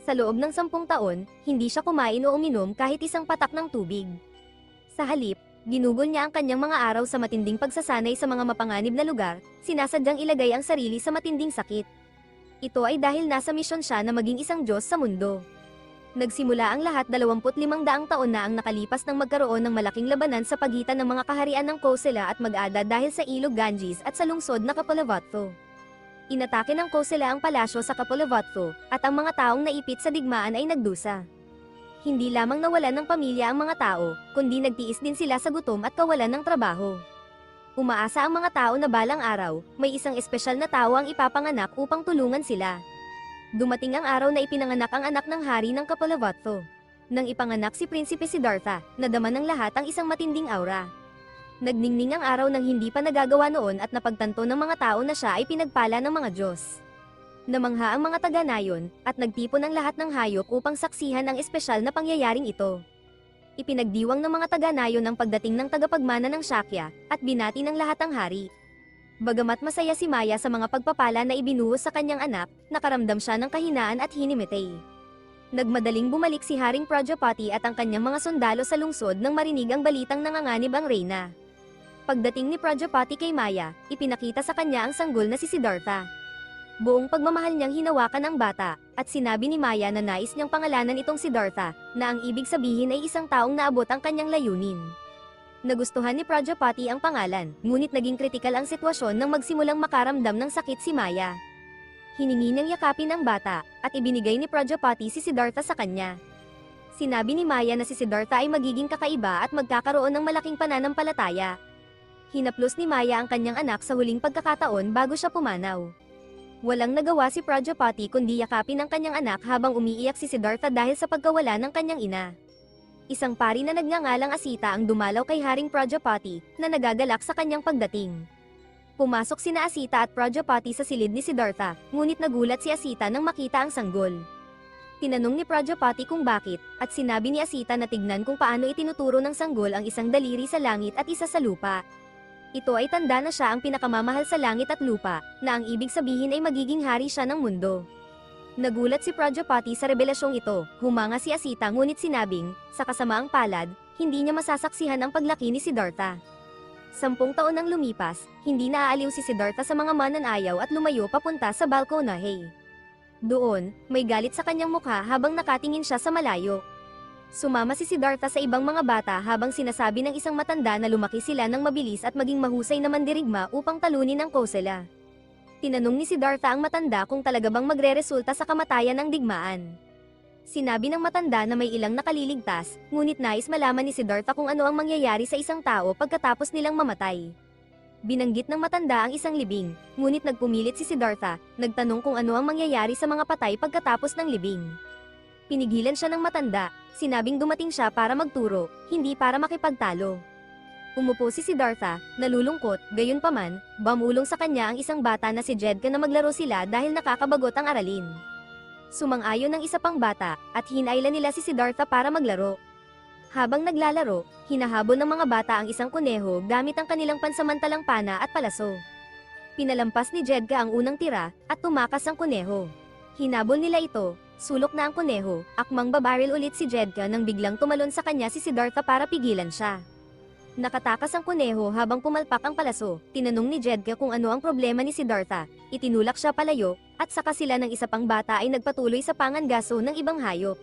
Sa loob ng 10 taon, hindi siya kumain o uminom kahit isang patak ng tubig. Sa halip, ginugol niya ang kanyang mga araw sa matinding pagsasanay sa mga mapanganib na lugar, sinasadyang ilagay ang sarili sa matinding sakit. Ito ay dahil nasa misyon siya na maging isang Diyos sa mundo. Nagsimula ang lahat 25 daang taon na ang nakalipas nang magkaroon ng malaking labanan sa pagitan ng mga kaharian ng Kosela at Mag-ada dahil sa ilog Ganges at sa lungsod na Kapolavatthu. Inatake ng Kosela ang palasyo sa Kapolavatthu, at ang mga taong naipit sa digmaan ay nagdusa. Hindi lamang nawalan ng pamilya ang mga tao, kundi nagtiis din sila sa gutom at kawalan ng trabaho. Umaasa ang mga tao na balang araw, may isang espesyal na tao ang ipapanganak upang tulungan sila. Dumating ang araw na ipinanganak ang anak ng hari ng Kapolavatthu. Nang ipanganak si Prinsipe Siddhartha, nadama ng lahat ang isang matinding aura. Nagningning ang araw nang hindi pa nagagawa noon at napagtanto ng mga tao na siya ay pinagpala ng mga Diyos. Namangha ang mga taga-nayon, at nagtipon ang lahat ng hayop upang saksihan ang espesyal na pangyayaring ito. Ipinagdiwang ng mga taga-nayon ang pagdating ng tagapagmana ng Shakya, at binati ng lahat ang hari. Bagamat masaya si Maya sa mga pagpapala na ibinuhos sa kanyang anak, nakaramdam siya ng kahinaan at hinimitay. Nagmadaling bumalik si Haring Prajapati at ang kanyang mga sundalo sa lungsod nang marinig ang balitang nanganganib ang reyna. Pagdating ni Prajapati kay Maya, ipinakita sa kanya ang sanggol na si Siddhartha. Buong pagmamahal niyang hinawakan ang bata, at sinabi ni Maya na nais niyang pangalanan itong Siddhartha, na ang ibig sabihin ay isang taong naabot ang kanyang layunin. Nagustuhan ni Prajapati ang pangalan, ngunit naging kritikal ang sitwasyon nang magsimulang makaramdam ng sakit si Maya. Hiningi niyang yakapin ang bata, at ibinigay ni Prajapati si Siddhartha sa kanya. Sinabi ni Maya na si Siddhartha ay magiging kakaiba at magkakaroon ng malaking pananampalataya. Hinaplos ni Maya ang kanyang anak sa huling pagkakataon bago siya pumanaw. Walang nagawa si Prajapati kundi yakapin ang kanyang anak habang umiiyak si Siddhartha dahil sa pagkawala ng kanyang ina. Isang pari na nagngangalang Asita ang dumalaw kay Haring Prajapati, na nagagalak sa kanyang pagdating. Pumasok sina Asita at Prajapati sa silid ni Siddhartha, ngunit nagulat si Asita nang makita ang sanggol. Tinanong ni Prajapati kung bakit, at sinabi ni Asita na tignan kung paano itinuturo ng sanggol ang isang daliri sa langit at isa sa lupa. Ito ay tanda na siya ang pinakamamahal sa langit at lupa, na ang ibig sabihin ay magiging hari siya ng mundo. Nagulat si Prajapati sa revelasyong ito, humanga si Asita ngunit sinabing, sa kasamaang palad, hindi niya masasaksihan ang paglaki ni Siddhartha. 10 taon nang lumipas, hindi naaaliw si Siddhartha sa mga mananayaw at lumayo papunta sa Balconahe. Doon, may galit sa kanyang mukha habang nakatingin siya sa malayo. Sumama si Siddhartha sa ibang mga bata habang sinasabi ng isang matanda na lumaki sila ng mabilis at maging mahusay na mandirigma upang talunin ang Kosela. Tinanong ni Siddhartha ang matanda kung talaga bang magreresulta sa kamatayan ng digmaan. Sinabi ng matanda na may ilang nakaliligtas, ngunit nais malaman ni Siddhartha kung ano ang mangyayari sa isang tao pagkatapos nilang mamatay. Binanggit ng matanda ang isang libing, ngunit nagpumilit si Siddhartha, nagtanong kung ano ang mangyayari sa mga patay pagkatapos ng libing. Pinigilan siya ng matanda, sinabing dumating siya para magturo, hindi para makipagtalo. Umupo si Siddhartha, nalulungkot, gayunpaman, bumulong sa kanya ang isang bata na si Jedka na maglaro sila dahil nakakabagot ang aralin. Sumang-ayon ng isa pang bata, at hinailan nila si Siddhartha para maglaro. Habang naglalaro, hinahabol ng mga bata ang isang kuneho gamit ang kanilang pansamantalang pana at palaso. Pinalampas ni Jedka ang unang tira, at tumakas ang kuneho. Hinabol nila ito, sulok na ang kuneho, akmang babaril ulit si Jedka nang biglang tumalon sa kanya si Siddhartha para pigilan siya. Nakatakas ang kuneho habang pumalpak ang palaso, tinanong ni Jedka kung ano ang problema ni Siddhartha, itinulak siya palayo, at saka sila ng isa pang bata ay nagpatuloy sa pangangaso ng ibang hayop.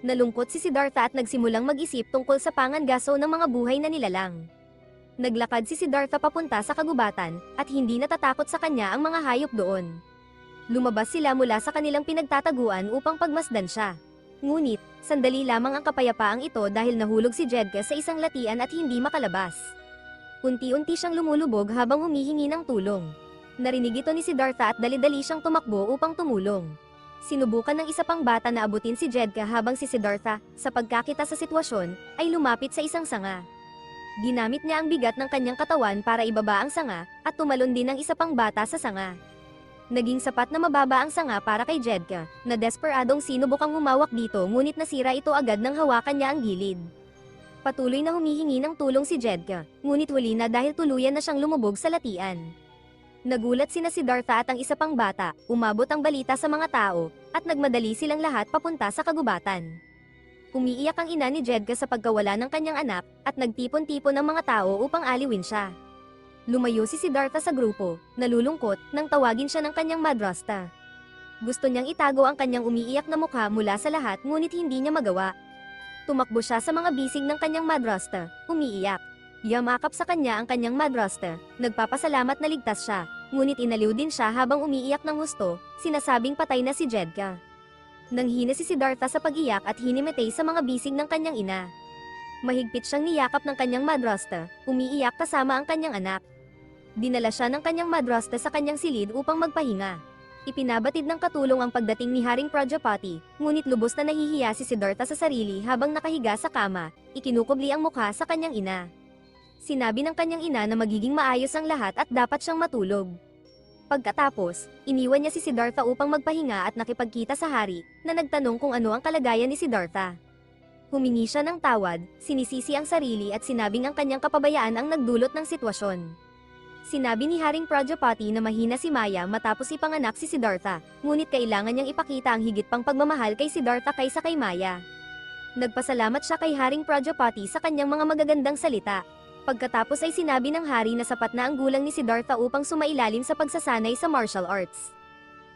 Nalungkot si Siddhartha at nagsimulang mag-isip tungkol sa pangangaso ng mga buhay na nilalang. Naglakad si Siddhartha papunta sa kagubatan, at hindi natatakot sa kanya ang mga hayop doon. Lumabas sila mula sa kanilang pinagtataguan upang pagmasdan siya. Ngunit, sandali lamang ang kapayapaang ito dahil nahulog si Jedka sa isang latian at hindi makalabas. Unti-unti siyang lumulubog habang humihingi ng tulong. Narinig ito ni Siddhartha at dali-dali siyang tumakbo upang tumulong. Sinubukan ng isa pang bata na abutin si Jedka habang si Siddhartha, sa pagkakita sa sitwasyon, ay lumapit sa isang sanga. Ginamit niya ang bigat ng kanyang katawan para ibaba ang sanga, at tumalon din ang isa pang bata sa sanga. Naging sapat na mababa ang sanga para kay Jedka, na desperadong sinubukang humawak dito ngunit nasira ito agad nang hawakan niya ang gilid. Patuloy na humihingi ng tulong si Jedka, ngunit huli na dahil tuluyan na siyang lumubog sa latian. Nagulat sina Siddhartha at ang isa pang bata, umabot ang balita sa mga tao, at nagmadali silang lahat papunta sa kagubatan. Umiiyak ang ina ni Jedka sa pagkawala ng kanyang anak, at nagtipon-tipon ang mga tao upang aliwin siya. Lumayo si Siddhartha sa grupo, nalulungkot, nang tawagin siya ng kanyang madrasta. Gusto niyang itago ang kanyang umiiyak na mukha mula sa lahat ngunit hindi niya magawa. Tumakbo siya sa mga bisig ng kanyang madrasta, umiiyak. Yamakap sa kanya ang kanyang madrasta, nagpapasalamat na ligtas siya, ngunit inaliw din siya habang umiiyak ng husto, sinasabing patay na si Jedka. Nanghina si Siddhartha sa pag-iyak at hinimatay sa mga bisig ng kanyang ina. Mahigpit siyang niyakap ng kanyang madrasta, umiiyak kasama ang kanyang anak. Dinala siya ng kanyang madrasta sa kanyang silid upang magpahinga. Ipinabatid ng katulong ang pagdating ni Haring Prajapati, ngunit lubos na nahihiya si Siddhartha sa sarili habang nakahiga sa kama, ikinukubli ang mukha sa kanyang ina. Sinabi ng kanyang ina na magiging maayos ang lahat at dapat siyang matulog. Pagkatapos, iniwan niya si Siddhartha upang magpahinga at nakipagkita sa hari, na nagtanong kung ano ang kalagayan ni Siddhartha. Humingi siya ng tawad, sinisisi ang sarili at sinabing ang kanyang kapabayaan ang nagdulot ng sitwasyon. Sinabi ni Haring Prajapati na mahina si Maya matapos ipanganak si Siddhartha, ngunit kailangan niyang ipakita ang higit pang pagmamahal kay Siddhartha kaysa kay Maya. Nagpasalamat siya kay Haring Prajapati sa kanyang mga magagandang salita. Pagkatapos ay sinabi ng hari na sapat na ang gulang ni Siddhartha upang sumailalim sa pagsasanay sa martial arts.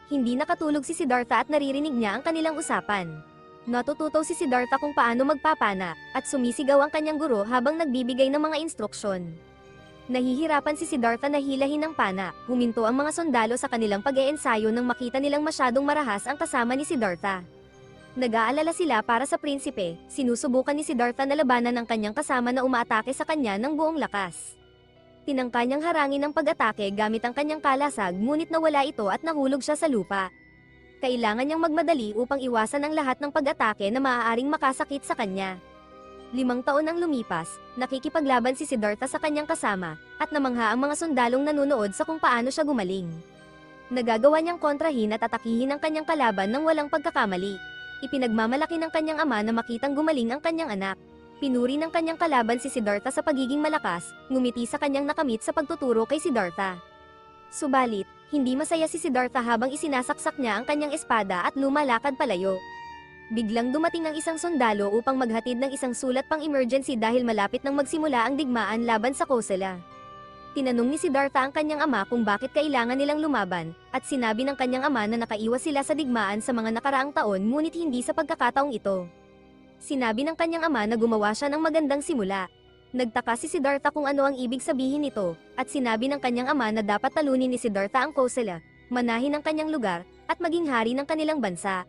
Hindi nakatulog si Siddhartha at naririnig niya ang kanilang usapan. Natututo si Siddhartha kung paano magpapana, at sumisigaw ang kanyang guro habang nagbibigay ng mga instruksyon. Nahihirapan si Siddhartha na hilahin ng pana, huminto ang mga sundalo sa kanilang pag-eensayo nang makita nilang masyadong marahas ang kasama ni Siddhartha. Nag-aalala sila para sa prinsipe, sinusubukan ni Siddhartha na labanan ang kanyang kasama na umaatake sa kanya ng buong lakas. Tinangka niyang harangin ang pag-atake gamit ang kanyang kalasag ngunit nawala ito at nahulog siya sa lupa. Kailangan niyang magmadali upang iwasan ang lahat ng pag-atake na maaaring makasakit sa kanya. 5 taon ang lumipas, nakikipaglaban si Siddhartha sa kanyang kasama, at namangha ang mga sundalong nanunood sa kung paano siya gumaling. Nagagawa niyang kontrahin at atakihin ang kanyang kalaban nang walang pagkakamali. Ipinagmamalaki ng kanyang ama na makitang gumaling ang kanyang anak. Pinuri ng kanyang kalaban si Siddhartha sa pagiging malakas, ngumiti sa kanyang nakamit sa pagtuturo kay Siddhartha. Subalit, hindi masaya si Siddhartha habang isinasaksak niya ang kanyang espada at lumalakad palayo. Biglang dumating ang isang sundalo upang maghatid ng isang sulat pang emergency dahil malapit nang magsimula ang digmaan laban sa Kosala. Tinanong ni Siddhartha ang kanyang ama kung bakit kailangan nilang lumaban, at sinabi ng kanyang ama na nakaiwas sila sa digmaan sa mga nakaraang taon ngunit hindi sa pagkakataong ito. Sinabi ng kanyang ama na gumawa siya ng magandang simula. Nagtaka si Siddhartha kung ano ang ibig sabihin nito, at sinabi ng kanyang ama na dapat talunin ni Siddhartha ang Kosala, manahin ang kanyang lugar, at maging hari ng kanilang bansa.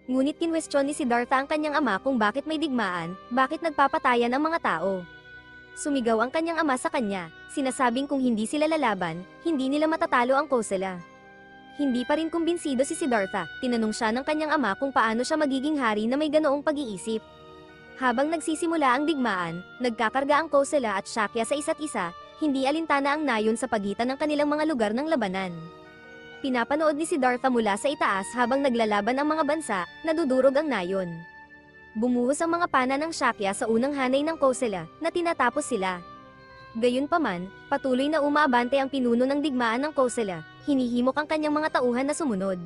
Ngunit kinwestiyon ni Siddhartha ang kanyang ama kung bakit may digmaan, bakit nagpapatayan ang mga tao. Sumigaw ang kanyang ama sa kanya, sinasabing kung hindi sila lalaban, hindi nila matatalo ang Kosala. Hindi pa rin kumbinsido si Siddhartha, tinanong siya ng kanyang ama kung paano siya magiging hari na may ganoong pag-iisip. Habang nagsisimula ang digmaan, nagkakarga ang Kosala at Shakya sa isa't isa, hindi alintana ang nayon sa pagitan ng kanilang mga lugar ng labanan. Pinapanood ni Siddhartha mula sa itaas habang naglalaban ang mga bansa, nadudurog ang nayon. Bumuhos ang mga pana ng Shakya sa unang hanay ng Kosala, na tinatapos sila. Gayunpaman, patuloy na umaabante ang pinuno ng digmaan ng Kosala, hinihimok ang kanyang mga tauhan na sumunod.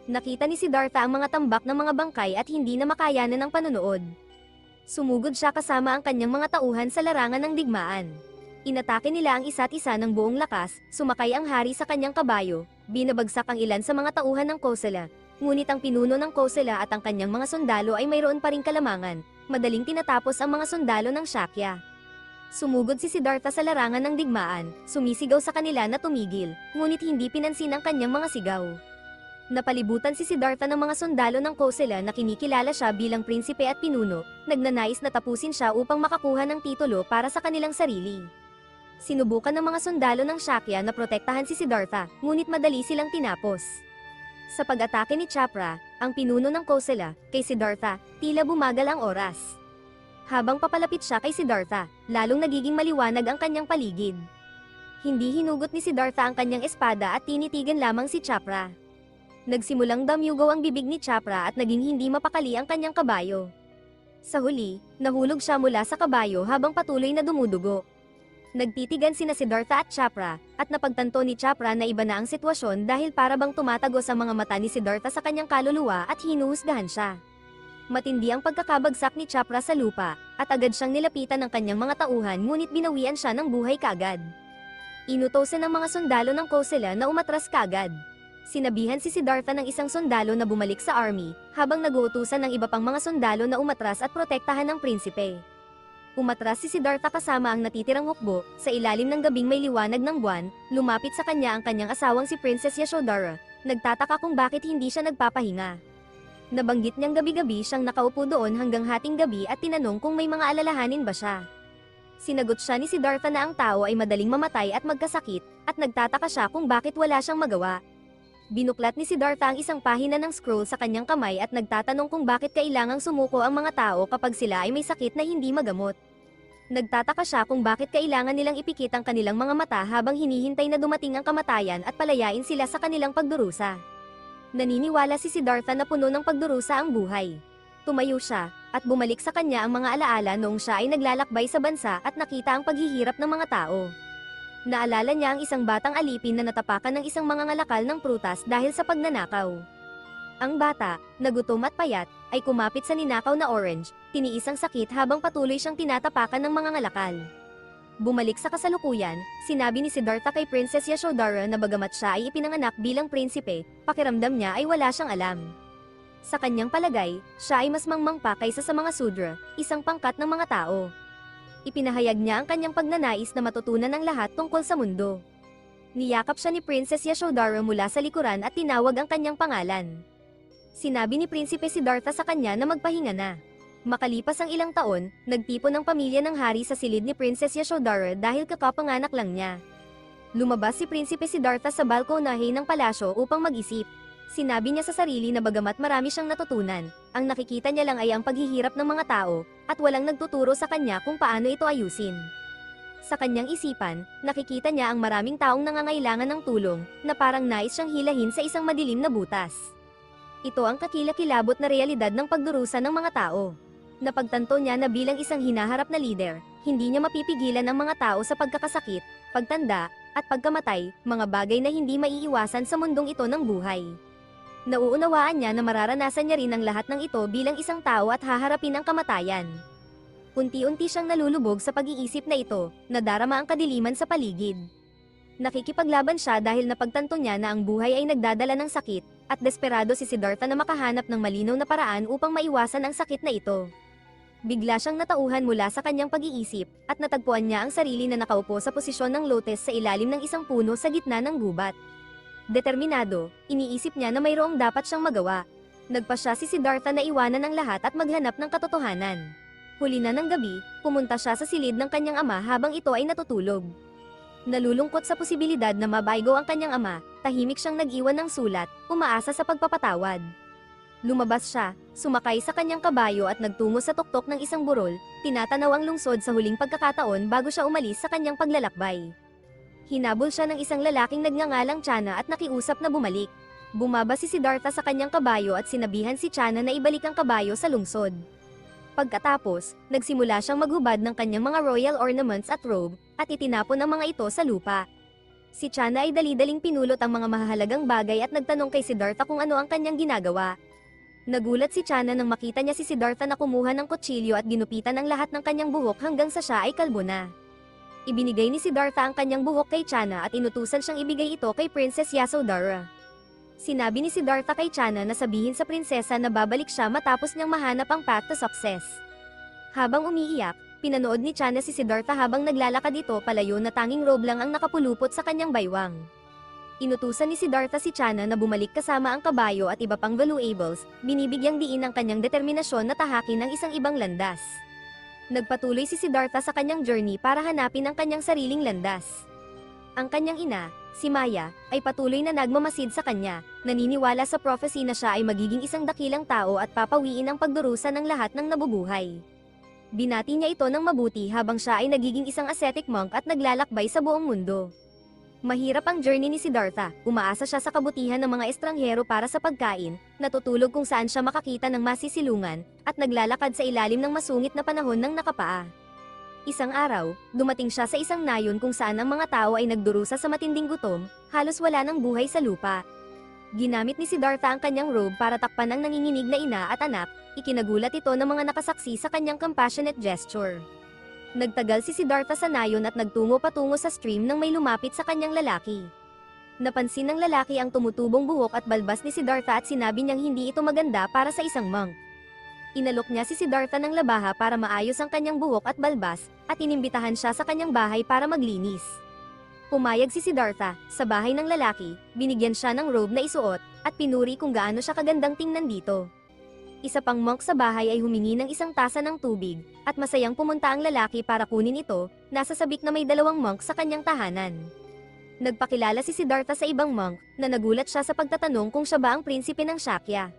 Nakita ni Siddhartha ang mga tambak ng mga bangkay at hindi na makayanan ng panunood. Sumugod siya kasama ang kanyang mga tauhan sa larangan ng digmaan. Inatake nila ang isa't isa ng buong lakas, sumakay ang hari sa kanyang kabayo, binabagsak ang ilan sa mga tauhan ng Kosala. Ngunit ang pinuno ng Kosala at ang kanyang mga sundalo ay mayroon pa ring kalamangan, madaling tinatapos ang mga sundalo ng Shakya. Sumugod si Siddhartha sa larangan ng digmaan, sumisigaw sa kanila na tumigil, ngunit hindi pinansin ang kanyang mga sigaw. Napalibutan si Siddhartha ng mga sundalo ng Kosala na kinikilala siya bilang prinsipe at pinuno, nagnanais na tapusin siya upang makakuha ng titulo para sa kanilang sarili. Sinubukan ng mga sundalo ng Shakya na protektahan si Siddhartha, ngunit madali silang tinapos. Sa pag-atake ni Chapra, ang pinuno ng Kosala, kay Siddhartha, tila bumagal ang oras. Habang papalapit siya kay Siddhartha, lalong nagiging maliwanag ang kanyang paligid. Hindi hinugot ni Siddhartha ang kanyang espada at tinitigan lamang si Chapra. Nagsimulang damyugaw ang bibig ni Chapra at naging hindi mapakali ang kanyang kabayo. Sa huli, nahulog siya mula sa kabayo habang patuloy na dumudugo. Nagtitigan sina Siddhartha at Chopra, at napagtanto ni Chopra na iba na ang sitwasyon dahil para bang tumatagos ang mga mata ni Siddhartha sa kanyang kaluluwa at hinuhusgahan siya. Matindi ang pagkakabagsak ni Chopra sa lupa, at agad siyang nilapitan ng kanyang mga tauhan ngunit binawian siya ng buhay kaagad. Inutosan ng mga sundalo ng Kosala na umatras kaagad. Sinabihan si Siddhartha ng isang sundalo na bumalik sa army, habang nag-uutusan ng iba pang mga sundalo na umatras at protektahan ng prinsipe. Umatras si Siddhartha kasama ang natitirang hukbo, sa ilalim ng gabing may liwanag ng buwan, lumapit sa kanya ang kanyang asawang si Princess Yashodhara, nagtataka kung bakit hindi siya nagpapahinga. Nabanggit niyang gabi-gabi siyang nakaupo doon hanggang hating gabi at tinanong kung may mga alalahanin ba siya. Sinagot siya ni Siddhartha na ang tao ay madaling mamatay at magkasakit, at nagtataka siya kung bakit wala siyang magawa. Binuklat ni Siddhartha ang isang pahina ng scroll sa kanyang kamay at nagtatanong kung bakit kailangang sumuko ang mga tao kapag sila ay may sakit na hindi magamot. Nagtataka siya kung bakit kailangan nilang ipikit ang kanilang mga mata habang hinihintay na dumating ang kamatayan at palayain sila sa kanilang pagdurusa. Naniniwala si Siddhartha na puno ng pagdurusa ang buhay. Tumayo siya, at bumalik sa kanya ang mga alaala noong siya ay naglalakbay sa bansa at nakita ang paghihirap ng mga tao. Naalala niya ang isang batang alipin na natapakan ng isang mangangalakal ng prutas dahil sa pagnanakaw. Ang bata, nagutom at payat, ay kumapit sa ninakaw na orange, tiniis ang sakit habang patuloy siyang tinatapakan ng mangangalakal. Bumalik sa kasalukuyan, sinabi ni Siddhartha kay Princess Yashodhara na bagamat siya ay ipinanganak bilang prinsipe, pakiramdam niya ay wala siyang alam. Sa kanyang palagay, siya ay mas mangmang pa kaysa sa mga Sudra, isang pangkat ng mga tao. Ipinahayag niya ang kanyang pagnanais na matutunan ang lahat tungkol sa mundo. Niyakap siya ni Princess Yashodhara mula sa likuran at tinawag ang kanyang pangalan. Sinabi ni Prinsipe Siddhartha sa kanya na magpahinga na. Makalipas ang ilang taon, nagtipon ang pamilya ng hari sa silid ni Princess Yashodhara dahil kakapanganak lang niya. Lumabas si Prinsipe Siddhartha sa balkonahe ng palasyo upang mag-isip. Sinabi niya sa sarili na bagamat marami siyang natutunan, ang nakikita niya lang ay ang paghihirap ng mga tao, at walang nagtuturo sa kanya kung paano ito ayusin. Sa kanyang isipan, nakikita niya ang maraming taong nangangailangan ng tulong, na parang nais siyang hilahin sa isang madilim na butas. Ito ang kakilakilabot na realidad ng pagdurusa ng mga tao. Napagtanto niya na bilang isang hinaharap na leader, hindi niya mapipigilan ang mga tao sa pagkakasakit, pagtanda, at pagkamatay, mga bagay na hindi maiiwasan sa mundong ito ng buhay. Nauunawaan niya na mararanasan niya rin ang lahat ng ito bilang isang tao at haharapin ang kamatayan. Unti-unti siyang nalulubog sa pag-iisip na ito, nadarama ang kadiliman sa paligid. Nakikipaglaban siya dahil napagtanto niya na ang buhay ay nagdadala ng sakit, at desperado si Siddhartha na makahanap ng malinaw na paraan upang maiwasan ang sakit na ito. Bigla siyang natauhan mula sa kanyang pag-iisip, at natagpuan niya ang sarili na nakaupo sa posisyon ng lotus sa ilalim ng isang puno sa gitna ng gubat. Determinado, iniisip niya na mayroong dapat siyang magawa. Nagpa siya si Siddhartha na iwanan ang lahat at maghanap ng katotohanan. Huli na ng gabi, pumunta siya sa silid ng kanyang ama habang ito ay natutulog. Nalulungkot sa posibilidad na mabaygo ang kanyang ama, tahimik siyang nag-iwan ng sulat, umaasa sa pagpapatawad. Lumabas siya, sumakay sa kanyang kabayo at nagtungo sa tuktok ng isang burol, tinatanaw ang lungsod sa huling pagkakataon bago siya umalis sa kanyang paglalakbay. Hinabol siya ng isang lalaking nagngangalang Channa at nakiusap na bumalik. Bumaba si Siddhartha sa kanyang kabayo at sinabihan si Channa na ibalik ang kabayo sa lungsod. Pagkatapos, nagsimula siyang maghubad ng kanyang mga royal ornaments at robe, at itinapon ang mga ito sa lupa. Si Channa ay dali-daling pinulot ang mga mahalagang bagay at nagtanong kay Siddhartha kung ano ang kanyang ginagawa. Nagulat si Channa nang makita niya si Siddhartha na kumuha ng kutsilyo at ginupitan ang lahat ng kanyang buhok hanggang sa siya ay kalbo na. Ibinigay ni Siddhartha ang kanyang buhok kay Channa at inutusan siyang ibigay ito kay Princess Yashodhara. Sinabi ni Siddhartha kay Channa na sabihin sa prinsesa na babalik siya matapos niyang mahanap ang path to success. Habang umiiyak, pinanood ni Channa si Siddhartha habang naglalakad ito palayo na tanging robe lang ang nakapulupot sa kanyang baywang. Inutusan ni Siddhartha si Channa na bumalik kasama ang kabayo at iba pang valuables, binibigyang diin ang kanyang determinasyon na tahakin ang isang ibang landas. Nagpatuloy si Siddhartha sa kanyang journey para hanapin ang kanyang sariling landas. Ang kanyang ina, si Maya, ay patuloy na nagmamasid sa kanya, naniniwala sa prophecy na siya ay magiging isang dakilang tao at papawiin ang pagdurusa ng lahat ng nabubuhay. Binati niya ito ng mabuti habang siya ay nagiging isang ascetic monk at naglalakbay sa buong mundo. Mahirap ang journey ni Siddhartha, umaasa siya sa kabutihan ng mga estranghero para sa pagkain, natutulog kung saan siya makakita ng masisilungan, at naglalakad sa ilalim ng masungit na panahon ng nakapaa. Isang araw, dumating siya sa isang nayon kung saan ang mga tao ay nagdurusa sa matinding gutom, halos wala ng buhay sa lupa. Ginamit ni Siddhartha ang kanyang robe para takpan ang nanginginig na ina at anak, ikinagulat ito ng mga nakasaksi sa kanyang compassionate gesture. Nagtagal si Siddhartha sa nayon at nagtungo patungo sa stream nang may lumapit sa kanyang lalaki. Napansin ng lalaki ang tumutubong buhok at balbas ni Siddhartha at sinabi niyang hindi ito maganda para sa isang monk. Inalok niya si Siddhartha ng labaha para maayos ang kanyang buhok at balbas, at inimbitahan siya sa kanyang bahay para maglinis. Pumayag si Siddhartha, sa bahay ng lalaki, binigyan siya ng robe na isuot, at pinuri kung gaano siya kagandang tingnan dito. Isa pang monk sa bahay ay humingi ng isang tasa ng tubig, at masayang pumunta ang lalaki para kunin ito, nasa sabik na may 2 monk sa kanyang tahanan. Nagpakilala si Siddhartha sa ibang monk, na nagulat siya sa pagtatanong kung siya ba ang prinsipe ng Shakya.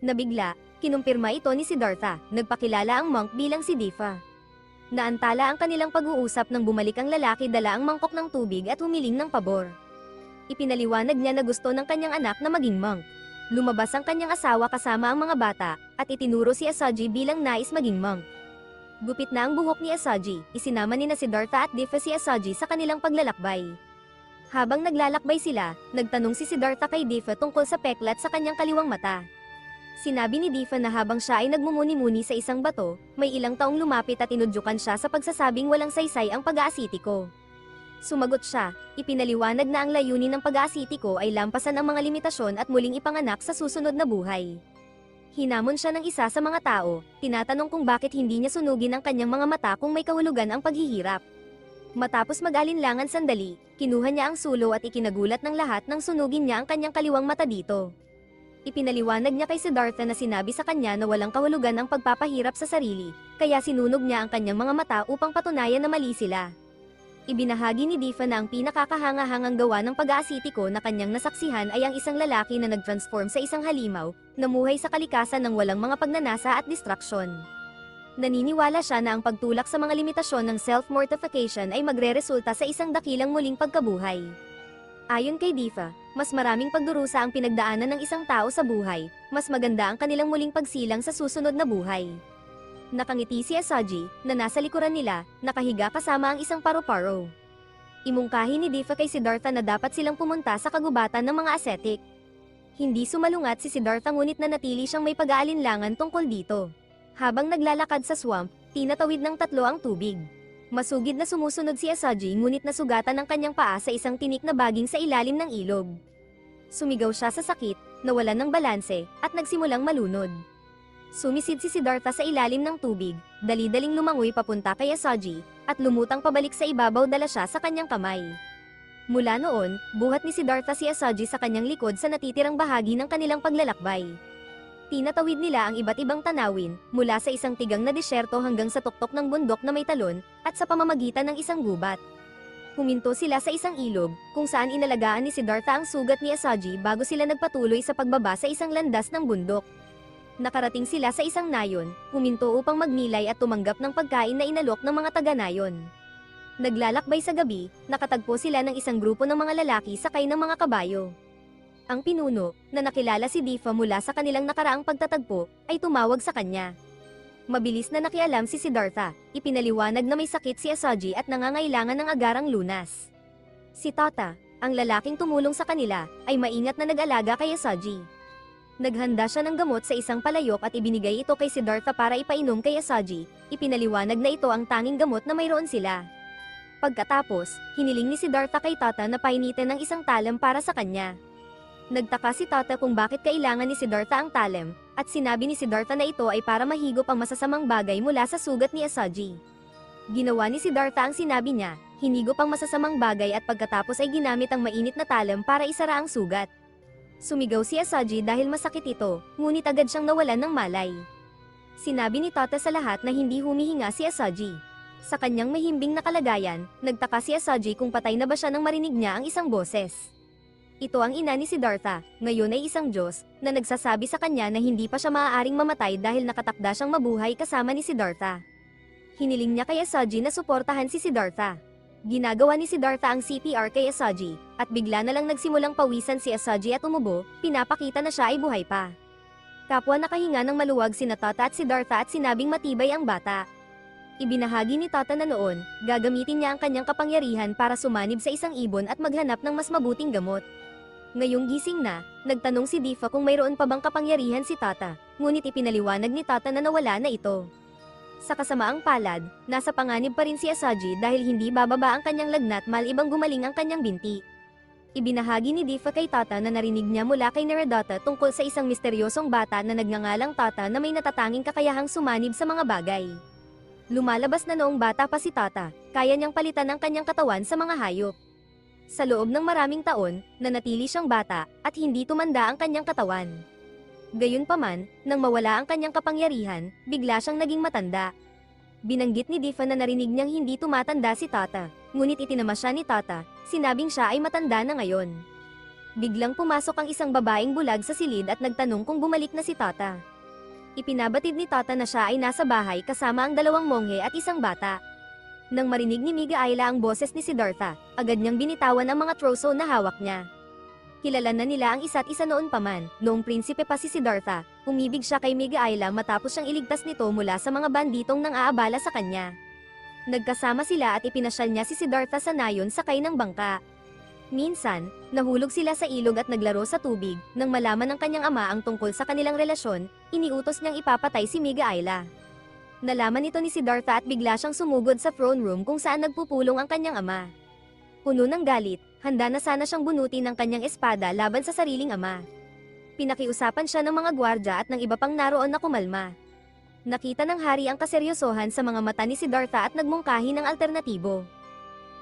Nabigla, kinumpirma ito ni Siddhartha, nagpakilala ang monk bilang si Difa. Naantala ang kanilang pag-uusap nang bumalik ang lalaki dala ang mangkok ng tubig at humiling ng pabor. Ipinaliwanag niya na gusto ng kanyang anak na maging monk. Lumabas ang kanyang asawa kasama ang mga bata, at itinuro si Asaji bilang nais maging monk. Gupit na ang buhok ni Asaji, isinama ni na Siddhartha at Difa si Asaji sa kanilang paglalakbay. Habang naglalakbay sila, nagtanong si Siddhartha kay Difa tungkol sa peklat sa kanyang kaliwang mata. Sinabi ni Difa na habang siya ay nagmumuni-muni sa isang bato, may ilang taong lumapit at inudyukan siya sa pagsasabing walang saysay ang pag-aasitiko. Sumagot siya, ipinaliwanag na ang layunin ng pag-aasitiko ay lampasan ang mga limitasyon at muling ipanganak sa susunod na buhay. Hinamon siya ng isa sa mga tao, tinatanong kung bakit hindi niya sunugin ang kanyang mga mata kung may kahulugan ang paghihirap. Matapos mag-alinlangan sandali, kinuha niya ang sulo at ikinagulat ng lahat nang sunugin niya ang kanyang kaliwang mata dito. Ipinaliwanag niya kay Siddhartha na sinabi sa kanya na walang kahulugan ang pagpapahirap sa sarili, kaya sinunog niya ang kanyang mga mata upang patunayan na mali sila. Ibinahagi ni Difa na ang pinakakahanga-hangang gawa ng pag-aasitiko na kanyang nasaksihan ay ang isang lalaki na nag-transform sa isang halimaw, namuhay sa kalikasan ng walang mga pagnanasa at distraksyon. Naniniwala siya na ang pagtulak sa mga limitasyon ng self-mortification ay magreresulta sa isang dakilang muling pagkabuhay. Ayon kay Difa, mas maraming pagdurusa ang pinagdaanan ng isang tao sa buhay, mas maganda ang kanilang muling pagsilang sa susunod na buhay. Nakangiti si Asaji, na nasa likuran nila, nakahiga kasama ang isang paru-paro. Imungkahi ni Difa kay Siddhartha na dapat silang pumunta sa kagubatan ng mga ascetic. Hindi sumalungat si Siddhartha ngunit nanatili siyang may pag-aalinlangan tungkol dito. Habang naglalakad sa swamp, tinatawid ng 3 ang tubig. Masugid na sumusunod si Asaji ngunit nasugatan ang kanyang paa sa isang tinik na baging sa ilalim ng ilog. Sumigaw siya sa sakit, nawalan ng balanse, at nagsimulang malunod. Sumisid si Siddhartha sa ilalim ng tubig, dali-daling lumangoy papunta kay Asaji, at lumutang pabalik sa ibabaw dala siya sa kanyang kamay. Mula noon, buhat ni Siddhartha si Asaji sa kanyang likod sa natitirang bahagi ng kanilang paglalakbay. Tinatawid nila ang iba't ibang tanawin, mula sa isang tigang na disyerto hanggang sa tuktok ng bundok na may talon, at sa pamamagitan ng isang gubat. Huminto sila sa isang ilog, kung saan inalagaan ni Siddhartha ang sugat ni Asaji bago sila nagpatuloy sa pagbaba sa isang landas ng bundok. Nakarating sila sa isang nayon, huminto upang magnilay at tumanggap ng pagkain na inalok ng mga taga-nayon. Naglalakbay sa gabi, nakatagpo sila ng isang grupo ng mga lalaki sakay ng mga kabayo. Ang pinuno, na nakilala si Difa mula sa kanilang nakaraang pagtatagpo, ay tumawag sa kanya. Mabilis na nakialam si Siddhartha, ipinaliwanag na may sakit si Asaji at nangangailangan ng agarang lunas. Si Tata, ang lalaking tumulong sa kanila, ay maingat na nag-alaga kay Asaji. Naghanda siya ng gamot sa isang palayok at ibinigay ito kay Siddhartha para ipainom kay Asaji, ipinaliwanag na ito ang tanging gamot na mayroon sila. Pagkatapos, hiniling ni Siddhartha kay Tata na painitin ng isang talam para sa kanya. Nagtaka si Tata kung bakit kailangan ni Siddhartha ang talem, at sinabi ni Siddhartha na ito ay para mahigop ang masasamang bagay mula sa sugat ni Asaji. Ginawa ni Siddhartha ang sinabi niya, hinigop ang masasamang bagay at pagkatapos ay ginamit ang mainit na talem para isara ang sugat. Sumigaw si Asaji dahil masakit ito, ngunit agad siyang nawalan ng malay. Sinabi ni Tata sa lahat na hindi humihinga si Asaji. Sa kanyang mahimbing na kalagayan, nagtaka si Asaji kung patay na ba siya nang marinig niya ang isang boses. Ito ang ina ni Siddhartha, ngayon ay isang Diyos, na nagsasabi sa kanya na hindi pa siya maaaring mamatay dahil nakatakda siyang mabuhay kasama ni Siddhartha. Hiniling niya kay Asaji na suportahan si Siddhartha. Ginagawa ni Siddhartha ang CPR kay Asaji, at bigla na lang nagsimulang pawisan si Asaji at umubo, pinapakita na siya ay buhay pa. Kapwa nakahinga ng maluwag sina Tata at Siddhartha at sinabing matibay ang bata. Ibinahagi ni Tata na noon, gagamitin niya ang kanyang kapangyarihan para sumanib sa isang ibon at maghanap ng mas mabuting gamot. Ngayong gising na, nagtanong si Difa kung mayroon pa bang kapangyarihan si Tata, ngunit ipinaliwanag ni Tata na nawala na ito. Sa kasamaang palad, nasa panganib pa rin si Asaji dahil hindi bababa ang kanyang lagnat malibang gumaling ang kanyang binti. Ibinahagi ni Difa kay Tata na narinig niya mula kay Naradata tungkol sa isang misteryosong bata na nagngangalang Tata na may natatanging kakayahang sumanib sa mga bagay. Lumalabas na noong bata pa si Tata, kaya niyang palitan ang kanyang katawan sa mga hayop. Sa loob ng maraming taon, nanatili siyang bata, at hindi tumanda ang kanyang katawan. Gayunpaman, nang mawala ang kanyang kapangyarihan, bigla siyang naging matanda. Binanggit ni Difa na narinig niyang hindi tumatanda si Tata, ngunit itinama siya ni Tata, sinabing siya ay matanda na ngayon. Biglang pumasok ang isang babaeng bulag sa silid at nagtanong kung bumalik na si Tata. Ipinabatid ni Tata na siya ay nasa bahay kasama ang dalawang monghe at isang bata. Nang marinig ni Miga Ayla ang boses ni Siddhartha, agad niyang binitawan ang mga troso na hawak niya. Kilala na nila ang isa't isa noon pa man, noong prinsipe pa si Siddhartha, umibig siya kay Miga Ayla matapos siyang iligtas nito mula sa mga banditong nang aabala sa kanya. Nagkasama sila at ipinasyal niya si Siddhartha sa nayon sakay ng bangka. Minsan, nahulog sila sa ilog at naglaro sa tubig, nang malaman ng kanyang ama ang tungkol sa kanilang relasyon, iniutos niyang ipapatay si Miga Ayla. Nalaman ito ni Siddhartha at bigla siyang sumugod sa throne room kung saan nagpupulong ang kanyang ama. Puno ng galit, handa na sana siyang bunutin ng kanyang espada laban sa sariling ama. Pinakiusapan siya ng mga gwardya at ng iba pang naroon na kumalma. Nakita ng hari ang kaseryosohan sa mga mata ni Siddhartha at nagmungkahi ng alternatibo.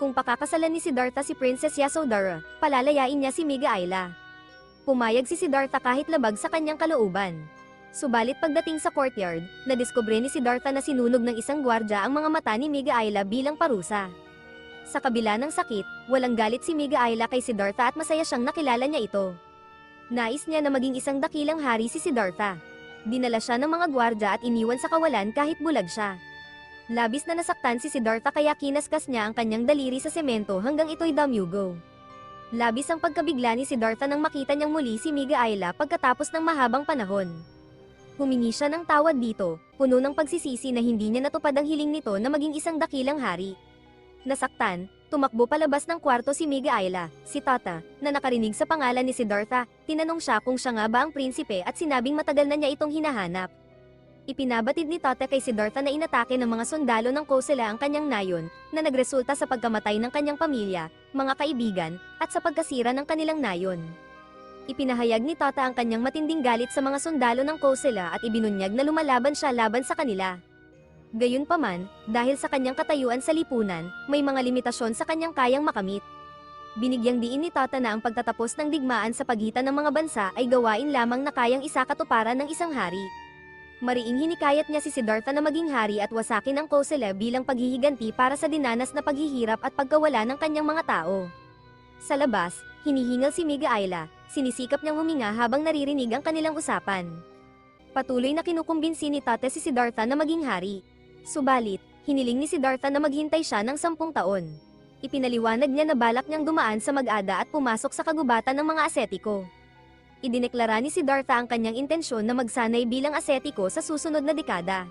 Kung pakakasalan ni Siddhartha si Princess Yasodhara, palalayain niya si Miga Ayla. Pumayag si Siddhartha kahit labag sa kanyang kalooban. Subalit pagdating sa courtyard, nadiskubre ni Siddhartha na sinunog ng isang gwardya ang mga mata ni Miga Ayla bilang parusa. Sa kabila ng sakit, walang galit si Miga Ayla kay Siddhartha at masaya siyang nakilala niya ito. Nais niya na maging isang dakilang hari si Siddhartha. Dinala siya ng mga gwardya at iniwan sa kawalan kahit bulag siya. Labis na nasaktan si Siddhartha kaya kinaskas niya ang kanyang daliri sa semento hanggang ito'y damyugo. Labis ang pagkabigla ni Siddhartha nang makita niyang muli si Miga Ayla pagkatapos ng mahabang panahon. Humingi siya ng tawad dito, puno ng pagsisisi na hindi niya natupad ang hiling nito na maging isang dakilang hari. Nasaktan, tumakbo palabas ng kwarto si Miga Ayla, si Tata, na nakarinig sa pangalan ni Siddhartha, tinanong siya kung siya nga ba ang prinsipe at sinabing matagal na niya itong hinahanap. Ipinabatid ni Tata kay Siddhartha na inatake ng mga sundalo ng Kosala ang kanyang nayon, na nagresulta sa pagkamatay ng kanyang pamilya, mga kaibigan, at sa pagkasira ng kanilang nayon. Ipinahayag ni Tata ang kanyang matinding galit sa mga sundalo ng Kosala at ibinunyag na lumalaban siya laban sa kanila. Gayunpaman, dahil sa kanyang katayuan sa lipunan, may mga limitasyon sa kanyang kayang makamit. Binigyang diin ni Tata na ang pagtatapos ng digmaan sa pagitan ng mga bansa ay gawain lamang na kayang isakatuparan ng isang hari. Mariing hinikayat niya si Siddhartha na maging hari at wasakin ang Kosala bilang paghihiganti para sa dinanas na paghihirap at pagkawala ng kanyang mga tao. Sa labas, hinihingal si Miga Ayla, sinisikap niyang huminga habang naririnig ang kanilang usapan. Patuloy na kinukumbinsi ni Tata si Siddhartha na maging hari. Subalit, hiniling ni Siddhartha na maghintay siya ng 10 taon. Ipinaliwanag niya na balak niyang dumaan sa Mag-ada at pumasok sa kagubatan ng mga asetiko. Idineklara ni Siddhartha ang kanyang intensyon na magsanay bilang asetiko sa susunod na dekada.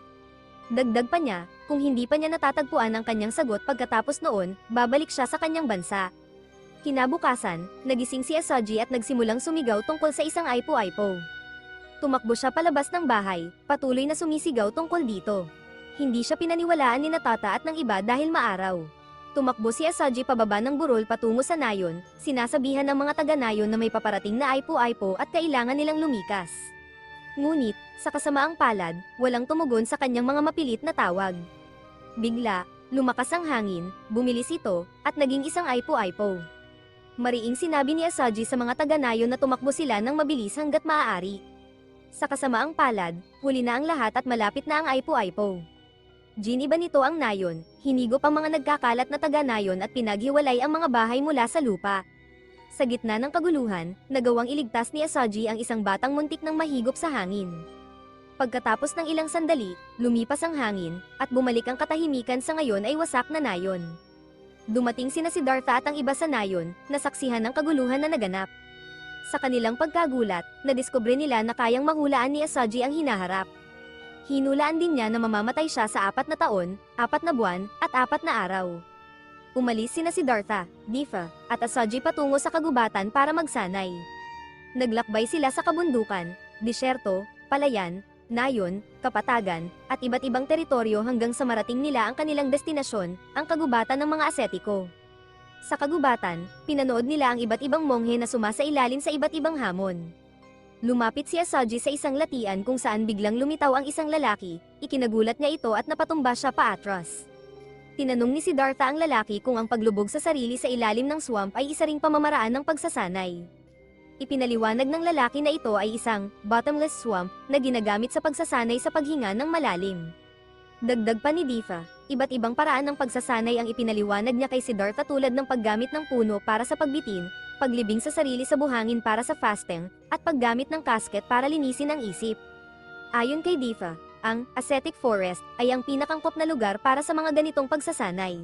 Dagdag pa niya, kung hindi pa niya natatagpuan ang kanyang sagot pagkatapos noon, babalik siya sa kanyang bansa. Kinabukasan, nagising si Asaji at nagsimulang sumigaw tungkol sa isang aipo-aipo. Tumakbo siya palabas ng bahay, patuloy na sumisigaw tungkol dito. Hindi siya pinaniwalaan ni Tata at ng iba dahil maaraw. Tumakbo si Asaji pababa ng burol patungo sa nayon, sinasabihan ng mga taga-nayon na may paparating na aipo-aipo at kailangan nilang lumikas. Ngunit, sa kasamaang palad, walang tumugon sa kanyang mga mapilit na tawag. Bigla, lumakas ang hangin, bumilis ito, at naging isang aipo-aipo. Mariing sinabi ni Asaji sa mga taga-nayon na tumakbo sila ng mabilis hanggat maaari. Sa kasamaang palad, huli na ang lahat at malapit na ang aipo-aipo. Giniba nito ang nayon, hinigop ang mga nagkakalat na taga-nayon at pinaghiwalay ang mga bahay mula sa lupa. Sa gitna ng kaguluhan, nagawang iligtas ni Asaji ang isang batang muntik ng mahigop sa hangin. Pagkatapos ng ilang sandali, lumipas ang hangin, at bumalik ang katahimikan sa ngayon ay wasak na nayon. Dumating sina Siddhartha at ang iba sa nayon, nasaksihan ng kaguluhan na naganap. Sa kanilang pagkagulat, nadiskubre nila na kayang mahulaan ni Asaji ang hinaharap. Hinulaan din niya na mamamatay siya sa 4 na taon, 4 na buwan, at 4 na araw. Umalis sina Siddhartha, Diva, at Asaji patungo sa kagubatan para magsanay. Naglakbay sila sa kabundukan, disyerto, palayan, nayon, kapatagan, at iba't ibang teritoryo hanggang sa marating nila ang kanilang destinasyon, ang kagubatan ng mga Asetiko. Sa kagubatan, pinanood nila ang iba't ibang monghe na sumasailalim sa iba't ibang hamon. Lumapit si Asaji sa isang latian kung saan biglang lumitaw ang isang lalaki, ikinagulat niya ito at napatumba siya paatras. Tinanong ni Siddhartha ang lalaki kung ang paglubog sa sarili sa ilalim ng swamp ay isa ring pamamaraan ng pagsasanay. Ipinaliwanag ng lalaki na ito ay isang bottomless swamp na ginagamit sa pagsasanay sa paghinga ng malalim. Dagdag pa ni Diva, iba't ibang paraan ng pagsasanay ang ipinaliwanag niya kay Siddhartha tulad ng paggamit ng puno para sa pagbitin, paglibing sa sarili sa buhangin para sa fasting, at paggamit ng casket para linisin ang isip. Ayon kay Diva, ang ascetic forest ay ang pinakangkop na lugar para sa mga ganitong pagsasanay.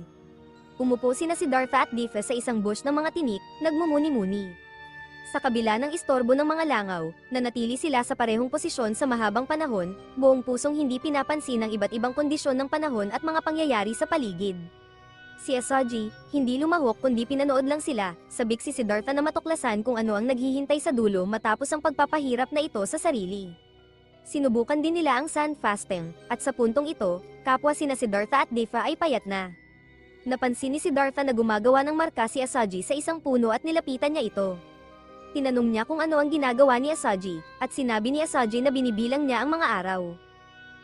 Umupo sina Siddhartha at Diva sa isang bush ng mga tinik, nagmumuni-muni. Sa kabila ng istorbo ng mga langaw, nanatili sila sa parehong posisyon sa mahabang panahon, buong pusong hindi pinapansin ang iba't ibang kondisyon ng panahon at mga pangyayari sa paligid. Si Asaji, hindi lumahok kundi pinanood lang sila, sabik si Siddhartha na matuklasan kung ano ang naghihintay sa dulo matapos ang pagpapahirap na ito sa sarili. Sinubukan din nila ang sun fasting, at sa puntong ito, kapwa sina Siddhartha at Diva ay payat na. Napansin ni Siddhartha na gumagawa ng marka si Asaji sa isang puno at nilapitan niya ito. Tinanong niya kung ano ang ginagawa ni Asaji, at sinabi ni Asaji na binibilang niya ang mga araw.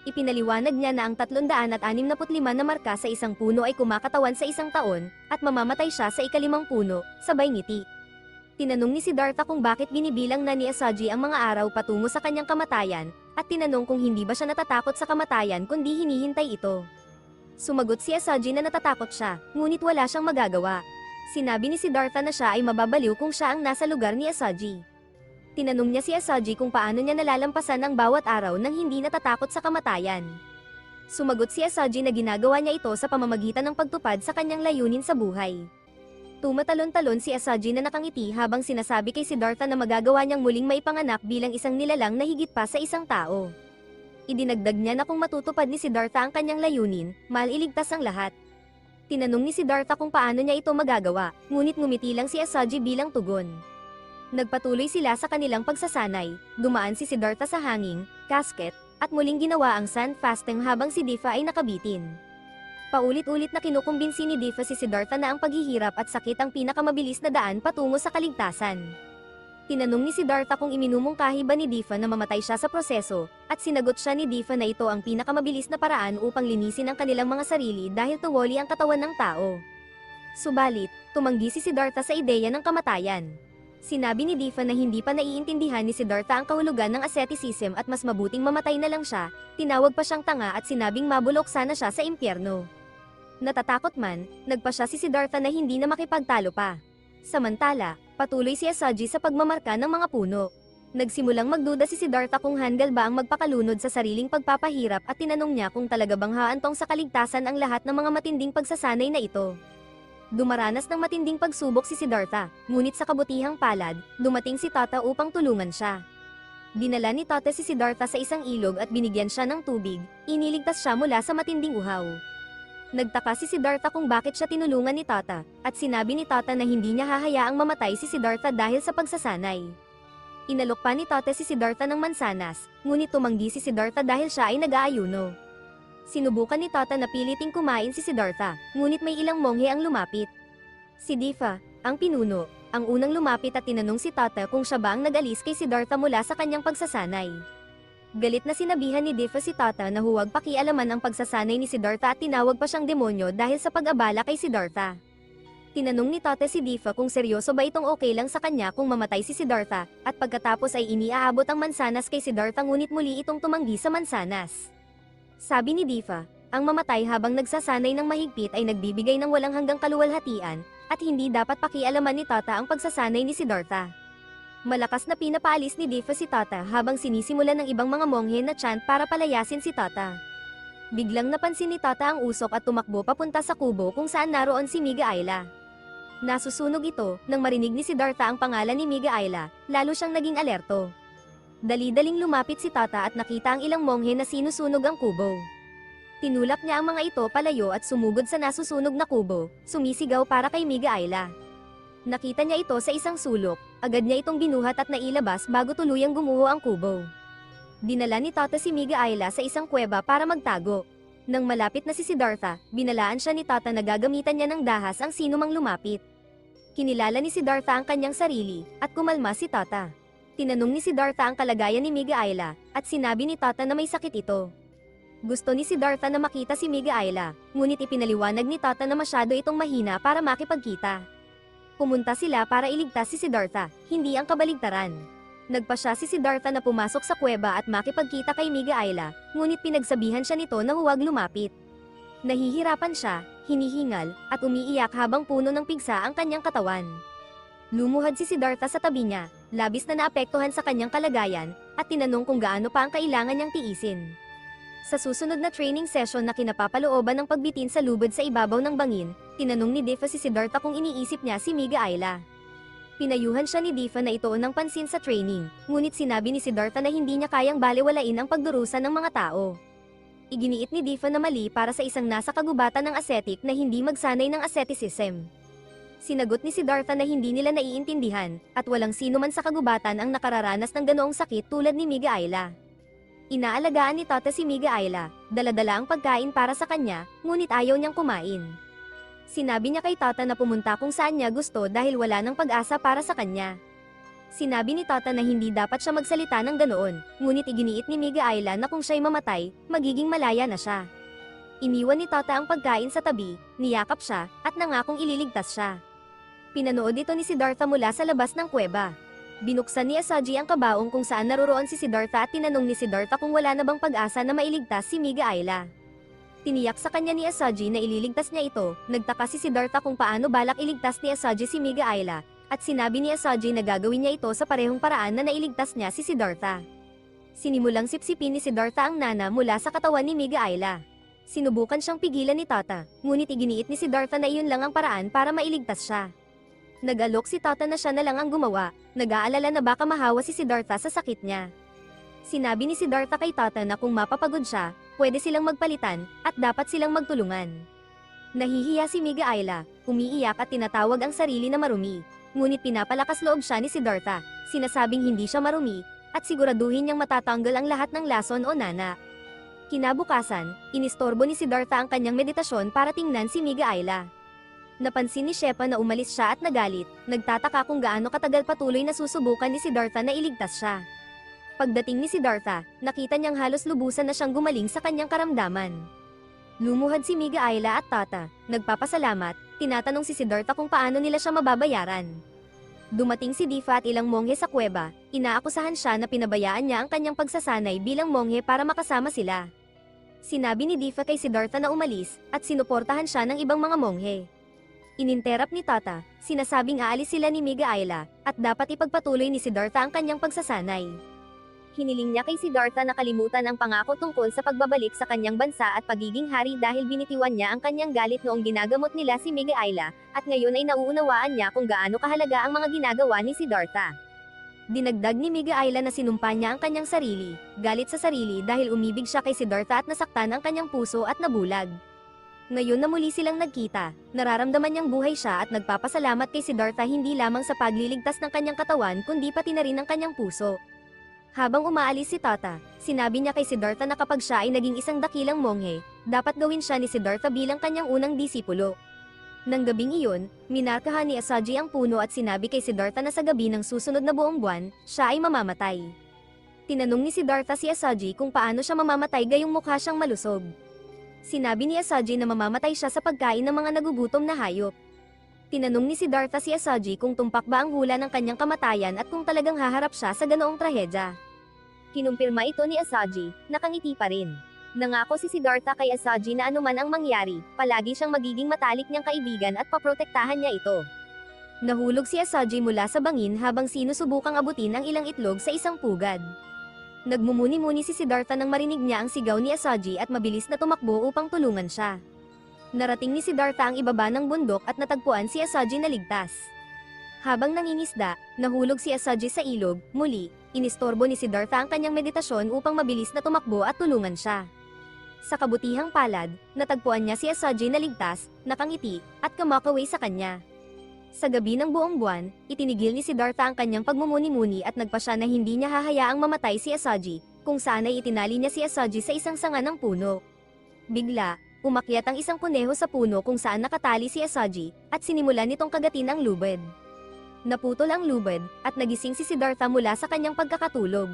Ipinaliwanag niya na ang 365 na marka sa isang puno ay kumakatawan sa isang taon, at mamamatay siya sa ika-5 puno, sabay ngiti. Tinanong ni Siddhartha kung bakit binibilang na ni Asaji ang mga araw patungo sa kanyang kamatayan, at tinanong kung hindi ba siya natatakot sa kamatayan kundi hinihintay ito. Sumagot si Asaji na natatakot siya, ngunit wala siyang magagawa. Sinabi ni Siddhartha na siya ay mababaliw kung siya ang nasa lugar ni Asaji. Tinanong niya si Asaji kung paano niya nalalampasan ang bawat araw nang hindi natatakot sa kamatayan. Sumagot si Asaji na ginagawa niya ito sa pamamagitan ng pagtupad sa kanyang layunin sa buhay. Tumatalon-talon si Asaji na nakangiti habang sinasabi kay Siddhartha na magagawa niyang muling maipanganak bilang isang nilalang na higit pa sa isang tao. Idinagdag niya na kung matutupad ni Siddhartha ang kanyang layunin, maliligtas ang lahat. Tinanong ni Siddhartha kung paano niya ito magagawa, ngunit ngumiti lang si Asaji bilang tugon. Nagpatuloy sila sa kanilang pagsasanay, dumaan si Siddhartha sa hanging, casket, at muling ginawa ang sun fasting habang si Diva ay nakabitin. Paulit-ulit na kinukumbinsi ni Diva si Siddhartha na ang paghihirap at sakit ang pinakamabilis na daan patungo sa kaligtasan. Tinanong ni Siddhartha kung iminumungkahi ba ni Diva na mamatay siya sa proseso, at sinagot siya ni Diva na ito ang pinakamabilis na paraan upang linisin ang kanilang mga sarili dahil tuwali ang katawan ng tao. Subalit, tumanggi si Siddhartha sa ideya ng kamatayan. Sinabi ni Diva na hindi pa naiintindihan ni Siddhartha ang kahulugan ng asceticism at mas mabuting mamatay na lang siya, tinawag pa siyang tanga at sinabing mabulok sana siya sa impyerno. Natatakot man, nagpa siya si Siddhartha na hindi na makipagtalo pa. Samantala, patuloy si Asaji sa pagmamarka ng mga puno. Nagsimulang magduda si Siddhartha kung handal ba ang magpakalunod sa sariling pagpapahirap at tinanong niya kung talaga bang haantong sa kaligtasan ang lahat ng mga matinding pagsasanay na ito. Dumaranas ng matinding pagsubok si Siddhartha, ngunit sa kabutihang palad, dumating si Tata upang tulungan siya. Dinala ni Tata si Siddhartha sa isang ilog at binigyan siya ng tubig, iniligtas siya mula sa matinding uhaw. Nagtaka si Siddhartha kung bakit siya tinulungan ni Tata, at sinabi ni Tata na hindi niya hahayaang mamatay si Siddhartha dahil sa pagsasanay. Inalok pa ni Tata si Siddhartha ng mansanas, ngunit tumanggi si Siddhartha dahil siya ay nag-aayuno. Sinubukan ni Tata na piliting kumain si Siddhartha, ngunit may ilang monghe ang lumapit. Si Diva, ang pinuno, ang unang lumapit at tinanong si Tata kung siya ba ang nag-alis kay Siddhartha mula sa kanyang pagsasanay. Galit na sinabihan ni Diva si Tata na huwag pakialaman ang pagsasanay ni Siddhartha at tinawag pa siyang demonyo dahil sa pag-abala kay Siddhartha. Tinanong ni Tata si Diva kung seryoso ba itong okay lang sa kanya kung mamatay si Siddhartha, at pagkatapos ay iniaabot ang mansanas kay Siddhartha ngunit muli itong tumanggi sa mansanas. Sabi ni Diva, ang mamatay habang nagsasanay ng mahigpit ay nagbibigay ng walang hanggang kaluwalhatian, at hindi dapat pakialaman ni Tata ang pagsasanay ni Siddhartha. Malakas na pinapaalis ni Diva si Tata habang sinisimulan ng ibang mga monghe na chant para palayasin si Tata. Biglang napansin ni Tata ang usok at tumakbo papunta sa kubo kung saan naroon si Miga Ayla. Nasusunog ito, nang marinig ni Siddhartha ang pangalan ni Miga Ayla, lalo siyang naging alerto. Dali-daling lumapit si Tata at nakita ang ilang monghe na sinusunog ang kubo. Tinulak niya ang mga ito palayo at sumugod sa nasusunog na kubo, sumisigaw para kay Miga Ayla. Nakita niya ito sa isang sulok, agad niya itong binuhat at nailabas bago tuluyang gumuho ang kubo. Dinala ni Tata si Miga Ayla sa isang kuweba para magtago. Nang malapit na si Siddhartha, binalaan siya ni Tata na gagamitan niya ng dahas ang sinumang lumapit. Kinilala ni Siddhartha ang kanyang sarili, at kumalma si Tata. Tinanong ni Siddhartha ang kalagayan ni Miga Ayla, at sinabi ni Tata na may sakit ito. Gusto ni Siddhartha na makita si Miga Ayla, ngunit ipinaliwanag ni Tata na masyado itong mahina para makipagkita. Pumunta sila para iligtas si Siddhartha, hindi ang kabaligtaran. Nagpasya si Siddhartha na pumasok sa kuweba at makipagkita kay Miga Ayla, ngunit pinagsabihan siya nito na huwag lumapit. Nahihirapan siya, hinihingal, at umiiyak habang puno ng pigsa ang kanyang katawan. Lumuhad si Siddhartha sa tabi niya, labis na naapektuhan sa kanyang kalagayan, at tinanong kung gaano pa ang kailangan niyang tiisin. Sa susunod na training session na kinapapalooban ng pagbitin sa lubid sa ibabaw ng bangin, tinanong ni Difa si Siddhartha kung iniisip niya si Miga Ayla. Pinayuhan siya ni Difa na ituon ng pansin sa training, ngunit sinabi ni Siddhartha na hindi niya kayang balewalain ang pagdurusa ng mga tao. Iginiit ni Difa na mali para sa isang nasa kagubatan ng ascetic na hindi magsanay ng asceticism. Sinagot ni Siddhartha na hindi nila naiintindihan, at walang sino man sa kagubatan ang nakararanas ng ganoong sakit tulad ni Miga Ayla. Inaalagaan ni Tata si Miga Ayla, dala-dala ang pagkain para sa kanya, ngunit ayaw niyang kumain. Sinabi niya kay Tata na pumunta kung saan niya gusto dahil wala nang pag-asa para sa kanya. Sinabi ni Tata na hindi dapat siya magsalita ng ganoon, ngunit iginiit ni Miga Ayla na kung siya'y mamatay, magiging malaya na siya. Iniwan ni Tata ang pagkain sa tabi, niyakap siya, at nangakong ililigtas siya. Pinanood ito ni Siddhartha mula sa labas ng kuweba. Binuksan ni Asaji ang kabaong kung saan naroroon si Siddhartha at tinanong ni Siddhartha kung wala na bang pag-asa na mailigtas si Miga Ayla. Tiniyak sa kanya ni Asaji na ililigtas niya ito, nagtaka si Siddhartha kung paano balak iligtas ni Asaji si Miga Ayla, at sinabi ni Asaji na gagawin niya ito sa parehong paraan na nailigtas niya si Siddhartha. Sinimulang sipsipin ni Siddhartha ang nana mula sa katawan ni Miga Ayla. Sinubukan siyang pigilan ni Tata, ngunit iginiit ni Siddhartha na iyon lang ang paraan para mailigtas siya. Nag-alok si Tata na siya na lang ang gumawa, nag-aalala na baka mahawa si Siddhartha sa sakit niya. Sinabi ni Siddhartha kay Tata na kung mapapagod siya, pwede silang magpalitan, at dapat silang magtulungan. Nahihiya si Miga Ayla, umiiyak at tinatawag ang sarili na marumi, ngunit pinapalakas loob siya ni Siddhartha, sinasabing hindi siya marumi, at siguraduhin niyang matatanggal ang lahat ng lason o nana. Kinabukasan, inistorbo ni Siddhartha ang kanyang meditasyon para tingnan si Miga Ayla. Napansin ni Shepa na umalis siya at nagalit, nagtataka kung gaano katagal patuloy na susubukan ni Siddhartha na iligtas siya. Pagdating ni Siddhartha, nakita niyang halos lubusan na siyang gumaling sa kanyang karamdaman. Lumuhad si Miga Ayla at Tata, nagpapasalamat, tinatanong si Siddhartha kung paano nila siya mababayaran. Dumating si Difa at ilang monghe sa kuweba, inaakusahan siya na pinabayaan niya ang kanyang pagsasanay bilang monghe para makasama sila. Sinabi ni Difa kay Siddhartha na umalis, at sinuportahan siya ng ibang mga monghe. Ininterap ni Tata, sinasabing aalis sila ni Miga Ayla, at dapat ipagpatuloy ni Siddhartha ang kanyang pagsasanay. Hiniling niya kay Siddhartha na kalimutan ang pangako tungkol sa pagbabalik sa kanyang bansa at pagiging hari dahil binitiwan niya ang kanyang galit noong ginagamot nila si Miga Ayla, at ngayon ay nauunawaan niya kung gaano kahalaga ang mga ginagawa ni Siddhartha. Dinagdag ni Miga Ayla na sinumpa niya ang kanyang sarili, galit sa sarili dahil umibig siya kay Siddhartha at nasaktan ang kanyang puso at nabulag. Ngayon na muli silang nagkita, nararamdaman niyang buhay siya at nagpapasalamat kay Siddhartha hindi lamang sa pagliligtas ng kanyang katawan kundi pati na rin ng kanyang puso. Habang umaalis si Tata, sinabi niya kay Siddhartha na kapag siya ay naging isang dakilang monghe, dapat gawin siya ni Siddhartha bilang kanyang unang disipulo. Nang gabing iyon, minarkahan ni Asaji ang puno at sinabi kay Siddhartha na sa gabi ng susunod na buong buwan, siya ay mamamatay. Tinanong ni Siddhartha si Asaji kung paano siya mamamatay gayong mukha siyang malusog. Sinabi ni Asaji na mamamatay siya sa pagkain ng mga nagugutom na hayop. Tinanong ni Siddhartha si Asaji kung tumpak ba ang hula ng kanyang kamatayan at kung talagang haharap siya sa ganoong trahedya. Kinumpirma ito ni Asaji, nakangiti pa rin. Nangako si Siddhartha kay Asaji na anuman ang mangyari, palagi siyang magiging matalik niyang kaibigan at paprotektahan niya ito. Nahulog si Asaji mula sa bangin habang sinusubukang abutin ang ilang itlog sa isang pugad. Nagmumuni-muni si Siddhartha nang marinig niya ang sigaw ni Asaji at mabilis na tumakbo upang tulungan siya. Narating ni Siddhartha ang ibaba ng bundok at natagpuan si Asaji na ligtas. Habang nangingisda, nahulog si Asaji sa ilog, muli, Inistorbo ni Siddhartha ang kanyang meditasyon upang mabilis na tumakbo at tulungan siya. Sa kabutihang palad, natagpuan niya si Asaji na ligtas, nakangiti, at kumakaway sa kanya. Sa gabi ng buong buwan, itinigil ni Siddhartha ang kanyang pagmumuni-muni at nagpa siya na hindi niya hahayaang mamatay si Asaji, kung saan ay itinali niya si Asaji sa isang sanga ng puno. Bigla, umakyat ang isang kuneho sa puno kung saan nakatali si Asaji, at sinimulan nitong kagatin ang lubid. Naputol ang lubid, at nagising si Siddhartha mula sa kanyang pagkakatulog.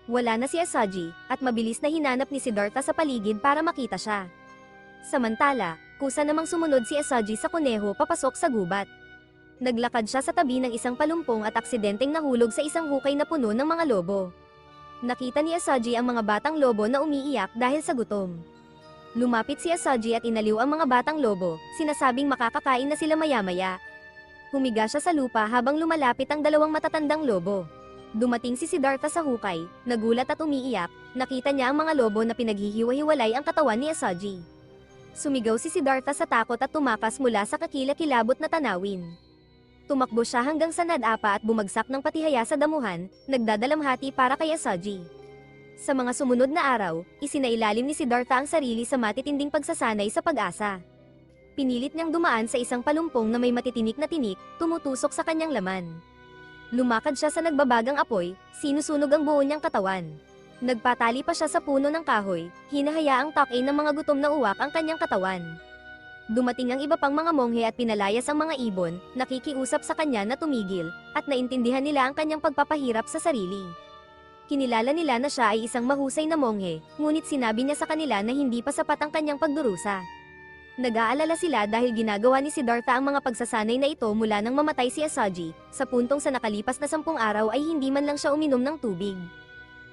Wala na si Asaji, at mabilis na hinanap ni Siddhartha sa paligid para makita siya. Samantala, kusa namang sumunod si Asaji sa kuneho papasok sa gubat. Naglakad siya sa tabi ng isang palumpong at aksidenteng nahulog sa isang hukay na puno ng mga lobo. Nakita ni Asaji ang mga batang lobo na umiiyak dahil sa gutom. Lumapit si Asaji at inaliw ang mga batang lobo, sinasabing makakakain na sila maya-maya. Humiga siya sa lupa habang lumalapit ang dalawang matatandang lobo. Dumating si Siddhartha sa hukay, nagulat at umiiyak, nakita niya ang mga lobo na pinaghihiwa-hiwalay ang katawan ni Asaji. Sumigaw si Siddhartha sa takot at tumakas mula sa kakilakilabot na tanawin. Tumakbo siya hanggang sa nadapa at bumagsak ng patihaya sa damuhan, nagdadalamhati para kay Asaji. Sa mga sumunod na araw, isinailalim ni Siddhartha ang sarili sa matitinding pagsasanay sa pag-asa. Pinilit niyang dumaan sa isang palumpong na may matitinik na tinik, tumutusok sa kanyang laman. Lumakad siya sa nagbabagang apoy, sinusunog ang buo niyang katawan. Nagpatali pa siya sa puno ng kahoy, hinahayaang takay ng mga gutom na uwak ang kanyang katawan. Dumating ang iba pang mga monghe at pinalayas ang mga ibon, nakikiusap sa kanya na tumigil, at naintindihan nila ang kanyang pagpapahirap sa sarili. Kinilala nila na siya ay isang mahusay na monghe, ngunit sinabi niya sa kanila na hindi pa sapat ang kanyang pagdurusa. Nag-aalala sila dahil ginagawa ni Siddhartha ang mga pagsasanay na ito mula nang mamatay si Asaji, sa puntong sa nakalipas na 10 araw ay hindi man lang siya uminom ng tubig.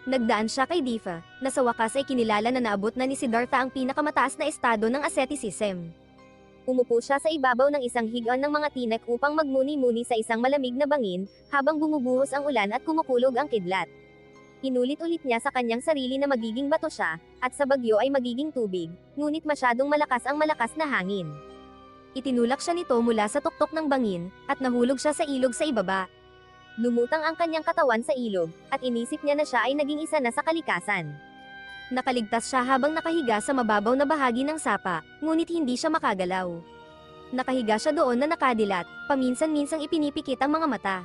Nagdaan siya kay Difa, na sa wakas ay kinilala na naabot na ni Siddhartha ang pinakamataas na estado ng asceticism. Umupo siya sa ibabaw ng isang higaan ng mga tinek upang magmuni-muni sa isang malamig na bangin, habang bumubuhos ang ulan at kumukulog ang kidlat. Inulit-ulit niya sa kanyang sarili na magiging bato siya, at sa bagyo ay magiging tubig, ngunit masyadong malakas ang malakas na hangin. Itinulak siya nito mula sa tuktok ng bangin, at nahulog siya sa ilog sa ibaba. Lumutang ang kanyang katawan sa ilog, at inisip niya na siya ay naging isa na sa kalikasan. Nakaligtas siya habang nakahiga sa mababaw na bahagi ng sapa, ngunit hindi siya makagalaw. Nakahiga siya doon na nakadilat, paminsan-minsang ipinipikit ang mga mata.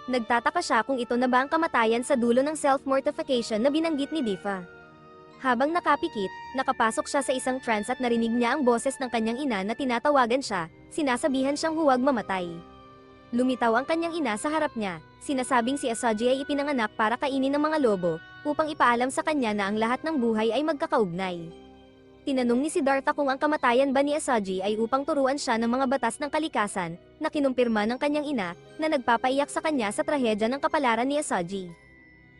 Nagtataka siya kung ito na ba ang kamatayan sa dulo ng self-mortification na binanggit ni Difa. Habang nakapikit, nakapasok siya sa isang trance at narinig niya ang boses ng kanyang ina na tinatawagan siya, sinasabihan siyang huwag mamatay. Lumitaw ang kanyang ina sa harap niya, sinasabing si Asaji ay ipinanganak para kainin ng mga lobo, upang ipaalam sa kanya na ang lahat ng buhay ay magkakaugnay. Tinanong ni Siddhartha kung ang kamatayan ba ni Asaji ay upang turuan siya ng mga batas ng kalikasan, na kinumpirma ng kanyang ina, na nagpapaiyak sa kanya sa trahedya ng kapalaran ni Asaji.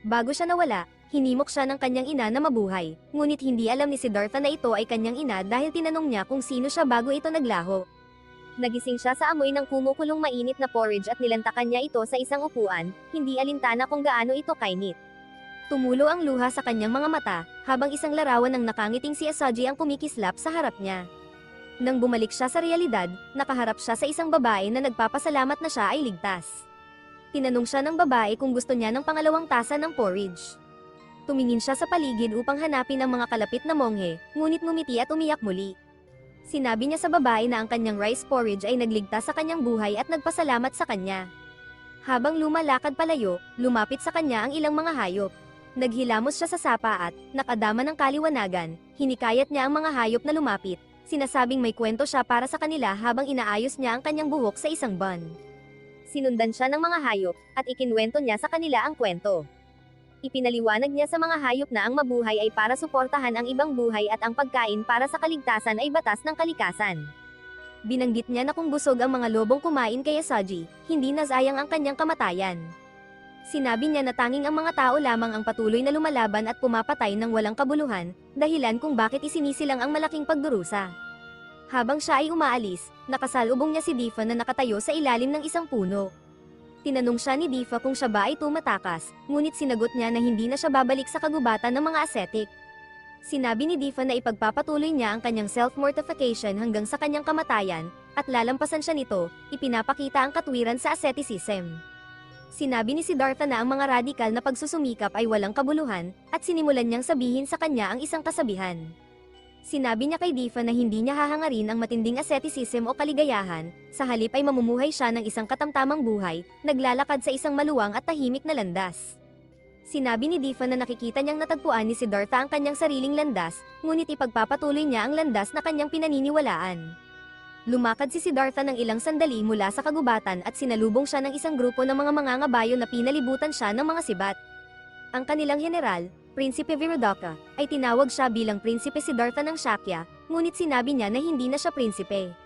Bago siya nawala, hinimok siya ng kanyang ina na mabuhay, ngunit hindi alam ni Siddhartha na ito ay kanyang ina dahil tinanong niya kung sino siya bago ito naglaho. Nagising siya sa amoy ng kumukulong mainit na porridge at nilantakan niya ito sa isang upuan, hindi alintana kung gaano ito kainit. Tumulo ang luha sa kanyang mga mata, habang isang larawan ng nakangiting si Asaji ang kumikislap sa harap niya. Nang bumalik siya sa realidad, nakaharap siya sa isang babae na nagpapasalamat na siya ay ligtas. Tinanong siya ng babae kung gusto niya ng pangalawang tasa ng porridge. Tumingin siya sa paligid upang hanapin ang mga kalapit na monghe, ngunit ngumiti at umiyak muli. Sinabi niya sa babae na ang kanyang rice porridge ay nagligtas sa kanyang buhay at nagpasalamat sa kanya. Habang lumalakad palayo, lumapit sa kanya ang ilang mga hayop. Naghilamos siya sa sapa at, nakadama ng kaliwanagan, hinikayat niya ang mga hayop na lumapit, sinasabing may kwento siya para sa kanila habang inaayos niya ang kanyang buhok sa isang bun. Sinundan siya ng mga hayop, at ikinwento niya sa kanila ang kwento. Ipinaliwanag niya sa mga hayop na ang mabuhay ay para suportahan ang ibang buhay at ang pagkain para sa kaligtasan ay batas ng kalikasan. Binanggit niya na kung busog ang mga lobong kumain kay Asaji, hindi nasayang ang kanyang kamatayan. Sinabi niya na tanging ang mga tao lamang ang patuloy na lumalaban at pumapatay ng walang kabuluhan, dahilan kung bakit isinisilang ang malaking pagdurusa. Habang siya ay umaalis, nakasalubong niya si Difa na nakatayo sa ilalim ng isang puno. Tinanong siya ni Difa kung siya ba ay tumatakas, ngunit sinagot niya na hindi na siya babalik sa kagubatan ng mga ascetic. Sinabi ni Difa na ipagpapatuloy niya ang kanyang self-mortification hanggang sa kanyang kamatayan, at lalampasan siya nito, ipinapakita ang katwiran sa asceticism. Sinabi ni Siddhartha na ang mga radikal na pagsusumikap ay walang kabuluhan, at sinimulan niyang sabihin sa kanya ang isang kasabihan. Sinabi niya kay Difa na hindi niya hahangarin ang matinding asceticism o kaligayahan, sa halip ay mamumuhay siya ng isang katamtamang buhay, naglalakad sa isang maluwang at tahimik na landas. Sinabi ni Difa na nakikita niyang natagpuan ni Siddhartha ang kanyang sariling landas, ngunit ipagpapatuloy niya ang landas na kanyang pinaniniwalaan. Lumakad si Siddhartha ng ilang sandali mula sa kagubatan at sinalubong siya ng isang grupo ng mga mangangabayo na pinalibutan siya ng mga sibat. Ang kanilang general, Prinsipe Virodaka, ay tinawag siya bilang Prinsipe Siddhartha ng Shakya, ngunit sinabi niya na hindi na siya prinsipe.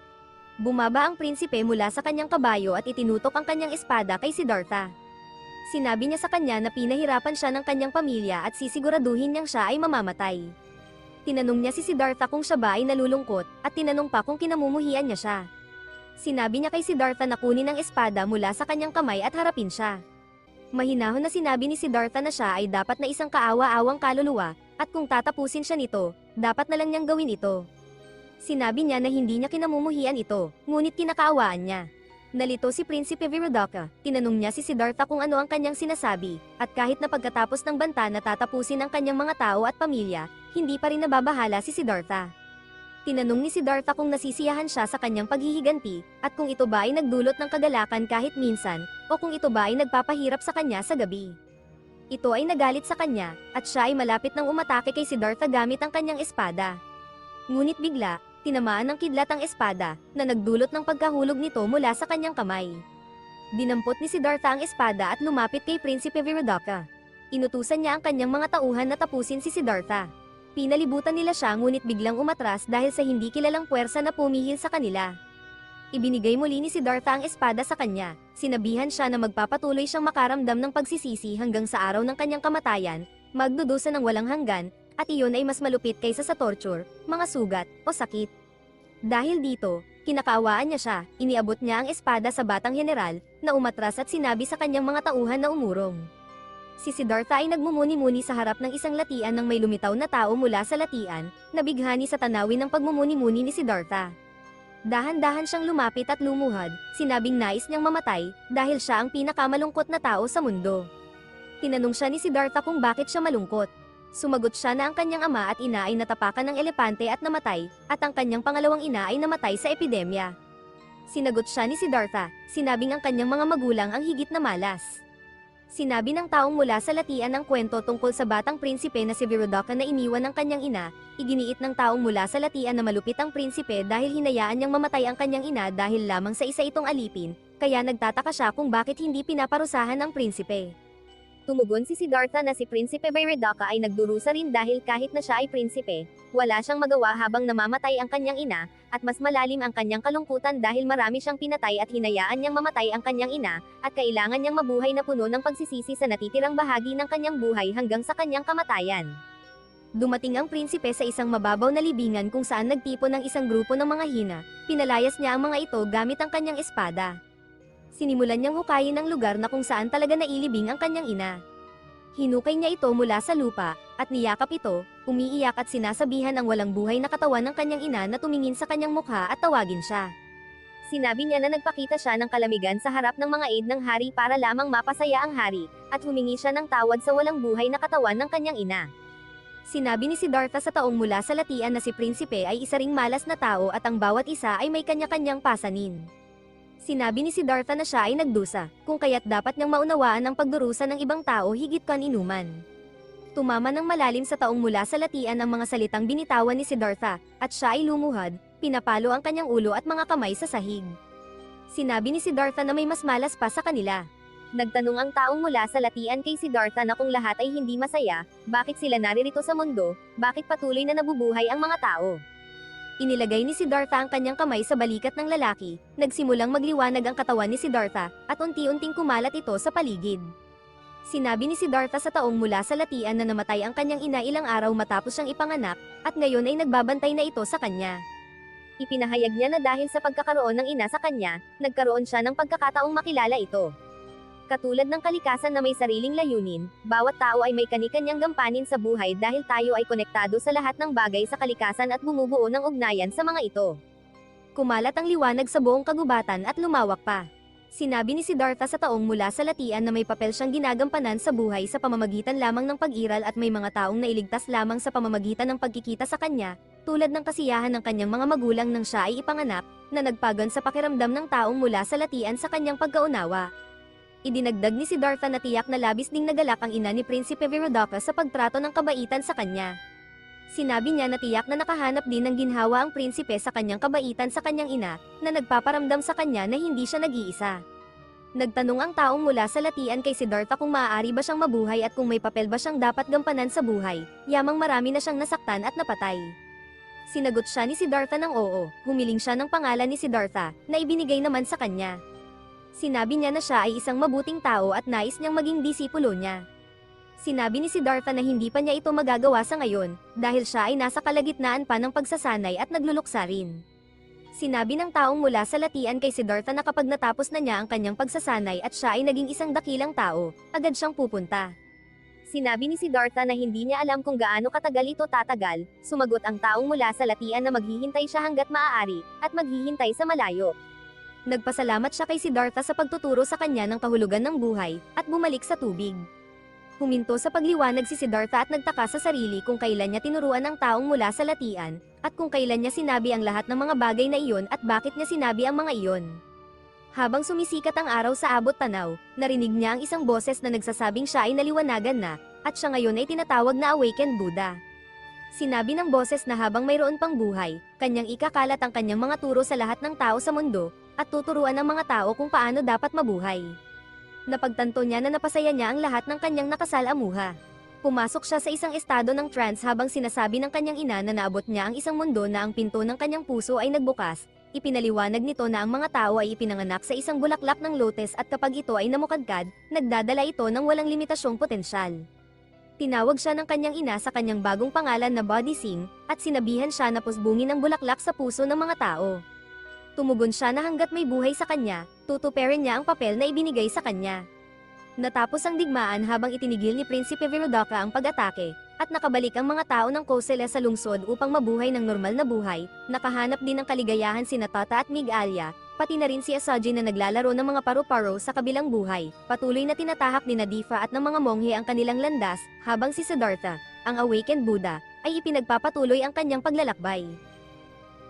Bumaba ang prinsipe mula sa kanyang kabayo at itinutok ang kanyang espada kay Siddhartha. Sinabi niya sa kanya na pinahirapan siya ng kanyang pamilya at sisiguraduhin niyang siya ay mamamatay. Tinanong niya si Siddhartha kung siya ba ay nalulungkot, at tinanong pa kung kinamumuhian niya siya. Sinabi niya kay Siddhartha na kunin ang espada mula sa kanyang kamay at harapin siya. Mahinahon na sinabi ni Siddhartha na siya ay dapat na isang kaawa-awang kaluluwa, at kung tatapusin siya nito, dapat na lang niyang gawin ito. Sinabi niya na hindi niya kinamumuhian ito, ngunit kinakaawaan niya. Nalito si Prinsipe Virodaka, tinanong niya si Siddhartha kung ano ang kanyang sinasabi, at kahit na pagkatapos ng banta na tatapusin ang kanyang mga tao at pamilya, hindi pa rin nababahala si Siddhartha. Tinanong ni Siddhartha kung nasisiyahan siya sa kanyang paghihiganti, at kung ito ba ay nagdulot ng kagalakan kahit minsan, o kung ito ba ay nagpapahirap sa kanya sa gabi. Ito ay nagalit sa kanya, at siya ay malapit nang umatake kay Siddhartha gamit ang kanyang espada. Ngunit bigla, tinamaan ng kidlat ang espada, na nagdulot ng pagkahulog nito mula sa kanyang kamay. Dinampot ni Siddhartha ang espada at lumapit kay Prinsipe Virodaka. Inutusan niya ang kanyang mga tauhan na tapusin si Siddhartha. Pinalibutan nila siya ngunit biglang umatras dahil sa hindi kilalang puwersa na pumihil sa kanila. Ibinigay muli ni Siddhartha ang espada sa kanya, sinabihan siya na magpapatuloy siyang makaramdam ng pagsisisi hanggang sa araw ng kanyang kamatayan, magdudusa ng walang hanggan, at iyon ay mas malupit kaysa sa torture, mga sugat, o sakit. Dahil dito, kinakaawaan niya siya, iniabot niya ang espada sa batang general, na umatras at sinabi sa kanyang mga tauhan na umurong. Si Siddhartha ay nagmumuni-muni sa harap ng isang latian ng may lumitaw na tao mula sa latian, nabighani sa tanawin ng pagmumuni-muni ni Siddhartha. Dahan-dahan siyang lumapit at lumuhad, sinabing nais niyang mamatay, dahil siya ang pinakamalungkot na tao sa mundo. Tinanong siya ni Siddhartha kung bakit siya malungkot. Sumagot siya na ang kanyang ama at ina ay natapakan ng elepante at namatay, at ang kanyang pangalawang ina ay namatay sa epidemya. Sinagot siya ni Siddhartha, sinabing ang kanyang mga magulang ang higit na malas. Sinabi ng taong mula sa latian ang kwento tungkol sa batang prinsipe na si Virodaka na iniwan ng kanyang ina, iginiit ng taong mula sa latian na malupit ang prinsipe dahil hinayaan niyang mamatay ang kanyang ina dahil lamang sa isa itong alipin, kaya nagtataka siya kung bakit hindi pinaparusahan ang prinsipe. Tumugon si Siddhartha na si Prinsipe Virodaka ay nagdurusa rin dahil kahit na siya ay prinsipe, wala siyang magawa habang namamatay ang kanyang ina, at mas malalim ang kanyang kalungkutan dahil marami siyang pinatay at hinayaan niyang mamatay ang kanyang ina, at kailangan niyang mabuhay na puno ng pagsisisi sa natitirang bahagi ng kanyang buhay hanggang sa kanyang kamatayan. Dumating ang prinsipe sa isang mababaw na libingan kung saan nagtipon ng isang grupo ng mga hina, pinalayas niya ang mga ito gamit ang kanyang espada. Sinimulan niyang hukayin ang lugar na kung saan talaga nailibing ang kanyang ina. Hinukay niya ito mula sa lupa, at niyakap ito, umiiyak at sinasabihan ang walang buhay na katawan ng kanyang ina na tumingin sa kanyang mukha at tawagin siya. Sinabi niya na nagpakita siya ng kalamigan sa harap ng mga aide ng hari para lamang mapasaya ang hari, at humingi siya ng tawad sa walang buhay na katawan ng kanyang ina. Sinabi ni Siddhartha sa taong mula sa latian na si Prinsipe ay isa ring malas na tao at ang bawat isa ay may kanya-kanyang pasanin. Sinabi ni Siddhartha na siya ay nagdusa, kung kaya't dapat niyang maunawaan ang pagdurusa ng ibang tao higit kan inuman. Tumama ng malalim sa taong mula sa latian ang mga salitang binitawan ni Siddhartha, at siya ay lumuhad, pinapalo ang kanyang ulo at mga kamay sa sahig. Sinabi ni Siddhartha na may mas malas pa sa kanila. Nagtanong ang taong mula sa latian kay Siddhartha na kung lahat ay hindi masaya, bakit sila naririto sa mundo, bakit patuloy na nabubuhay ang mga tao. Inilagay ni Siddhartha ang kanyang kamay sa balikat ng lalaki, nagsimulang magliwanag ang katawan ni Siddhartha, at unti-unting kumalat ito sa paligid. Sinabi ni Siddhartha sa taong mula sa latian na namatay ang kanyang ina ilang araw matapos siyang ipanganak, at ngayon ay nagbabantay na ito sa kanya. Ipinahayag niya na dahil sa pagkakaroon ng ina sa kanya, nagkaroon siya ng pagkakataong makilala ito. Katulad ng kalikasan na may sariling layunin, bawat tao ay may kani-kanyang gampanin sa buhay dahil tayo ay konektado sa lahat ng bagay sa kalikasan at bumubuo ng ugnayan sa mga ito. Kumalat ang liwanag sa buong kagubatan at lumawak pa. Sinabi ni Siddhartha sa taong mula sa latian na may papel siyang ginagampanan sa buhay sa pamamagitan lamang ng pag-iral at may mga taong nailigtas lamang sa pamamagitan ng pagkikita sa kanya, tulad ng kasiyahan ng kanyang mga magulang nang siya ay ipanganak, na nagpagon sa pakiramdam ng taong mula sa latian sa kanyang pagkaunawa. Idinagdag ni Siddhartha na tiyak na labis ding nagalak ang ina ni Prinsipe Virodaka sa pagtrato ng kabaitan sa kanya. Sinabi niya na tiyak na nakahanap din ng ginhawa ang prinsipe sa kanyang kabaitan sa kanyang ina, na nagpaparamdam sa kanya na hindi siya nag-iisa. Nagtanong ang taong mula sa latian kay Siddhartha kung maaari ba siyang mabuhay at kung may papel ba siyang dapat gampanan sa buhay, yamang marami na siyang nasaktan at napatay. Sinagot siya ni Siddhartha ng oo, humiling siya ng pangalan ni Siddhartha, na ibinigay naman sa kanya. Sinabi niya na siya ay isang mabuting tao at nais niyang maging disipulo niya. Sinabi ni Siddhartha na hindi pa niya ito magagawa sa ngayon, dahil siya ay nasa kalagitnaan pa ng pagsasanay at nagluluksa rin. Sinabi ng taong mula sa latian kay Siddhartha na kapag natapos na niya ang kanyang pagsasanay at siya ay naging isang dakilang tao, agad siyang pupunta. Sinabi ni Siddhartha na hindi niya alam kung gaano katagal ito tatagal, sumagot ang taong mula sa latian na maghihintay siya hanggat maaari, at maghihintay sa malayo. Nagpasalamat siya kay Siddhartha sa pagtuturo sa kanya ng kahulugan ng buhay, at bumalik sa tubig. Huminto sa pagliwanag si Siddhartha at nagtaka sa sarili kung kailan niya tinuruan ang taong mula sa latian, at kung kailan niya sinabi ang lahat ng mga bagay na iyon at bakit niya sinabi ang mga iyon. Habang sumisikat ang araw sa abot tanaw, narinig niya ang isang boses na nagsasabing siya ay naliwanagan na, at siya ngayon ay tinatawag na Awakened Buddha. Sinabi ng boses na habang mayroon pang buhay, kanyang ikakalat ang kanyang mga turo sa lahat ng tao sa mundo, at tuturuan ang mga tao kung paano dapat mabuhay. Napagtanto niya na napasaya niya ang lahat ng kanyang nakasalamuha. Pumasok siya sa isang estado ng trance habang sinasabi ng kanyang ina na naabot niya ang isang mundo na ang pinto ng kanyang puso ay nagbukas. Ipinaliwanag nito na ang mga tao ay ipinanganak sa isang bulaklak ng lotus at kapag ito ay namukadkad, nagdadala ito ng walang limitasyong potensyal. Tinawag siya ng kanyang ina sa kanyang bagong pangalan na Body Sing, at sinabihan siya na pusbungin ang bulaklak sa puso ng mga tao. Tumugon siya na hanggat may buhay sa kanya, tutuperin niya ang papel na ibinigay sa kanya. Natapos ang digmaan habang itinigil ni Prinsipe Virodaka ang pag-atake, at nakabalik ang mga tao ng Kosele sa lungsod upang mabuhay ng normal na buhay, nakahanap din ng kaligayahan sina Tata at Mighalya, pati na rin si Asaji na naglalaro ng mga paru-paro sa kabilang buhay, patuloy na tinatahak ni Nadifa at ng mga monghe ang kanilang landas, habang si Siddhartha, ang Awakened Buddha, ay ipinagpapatuloy ang kanyang paglalakbay.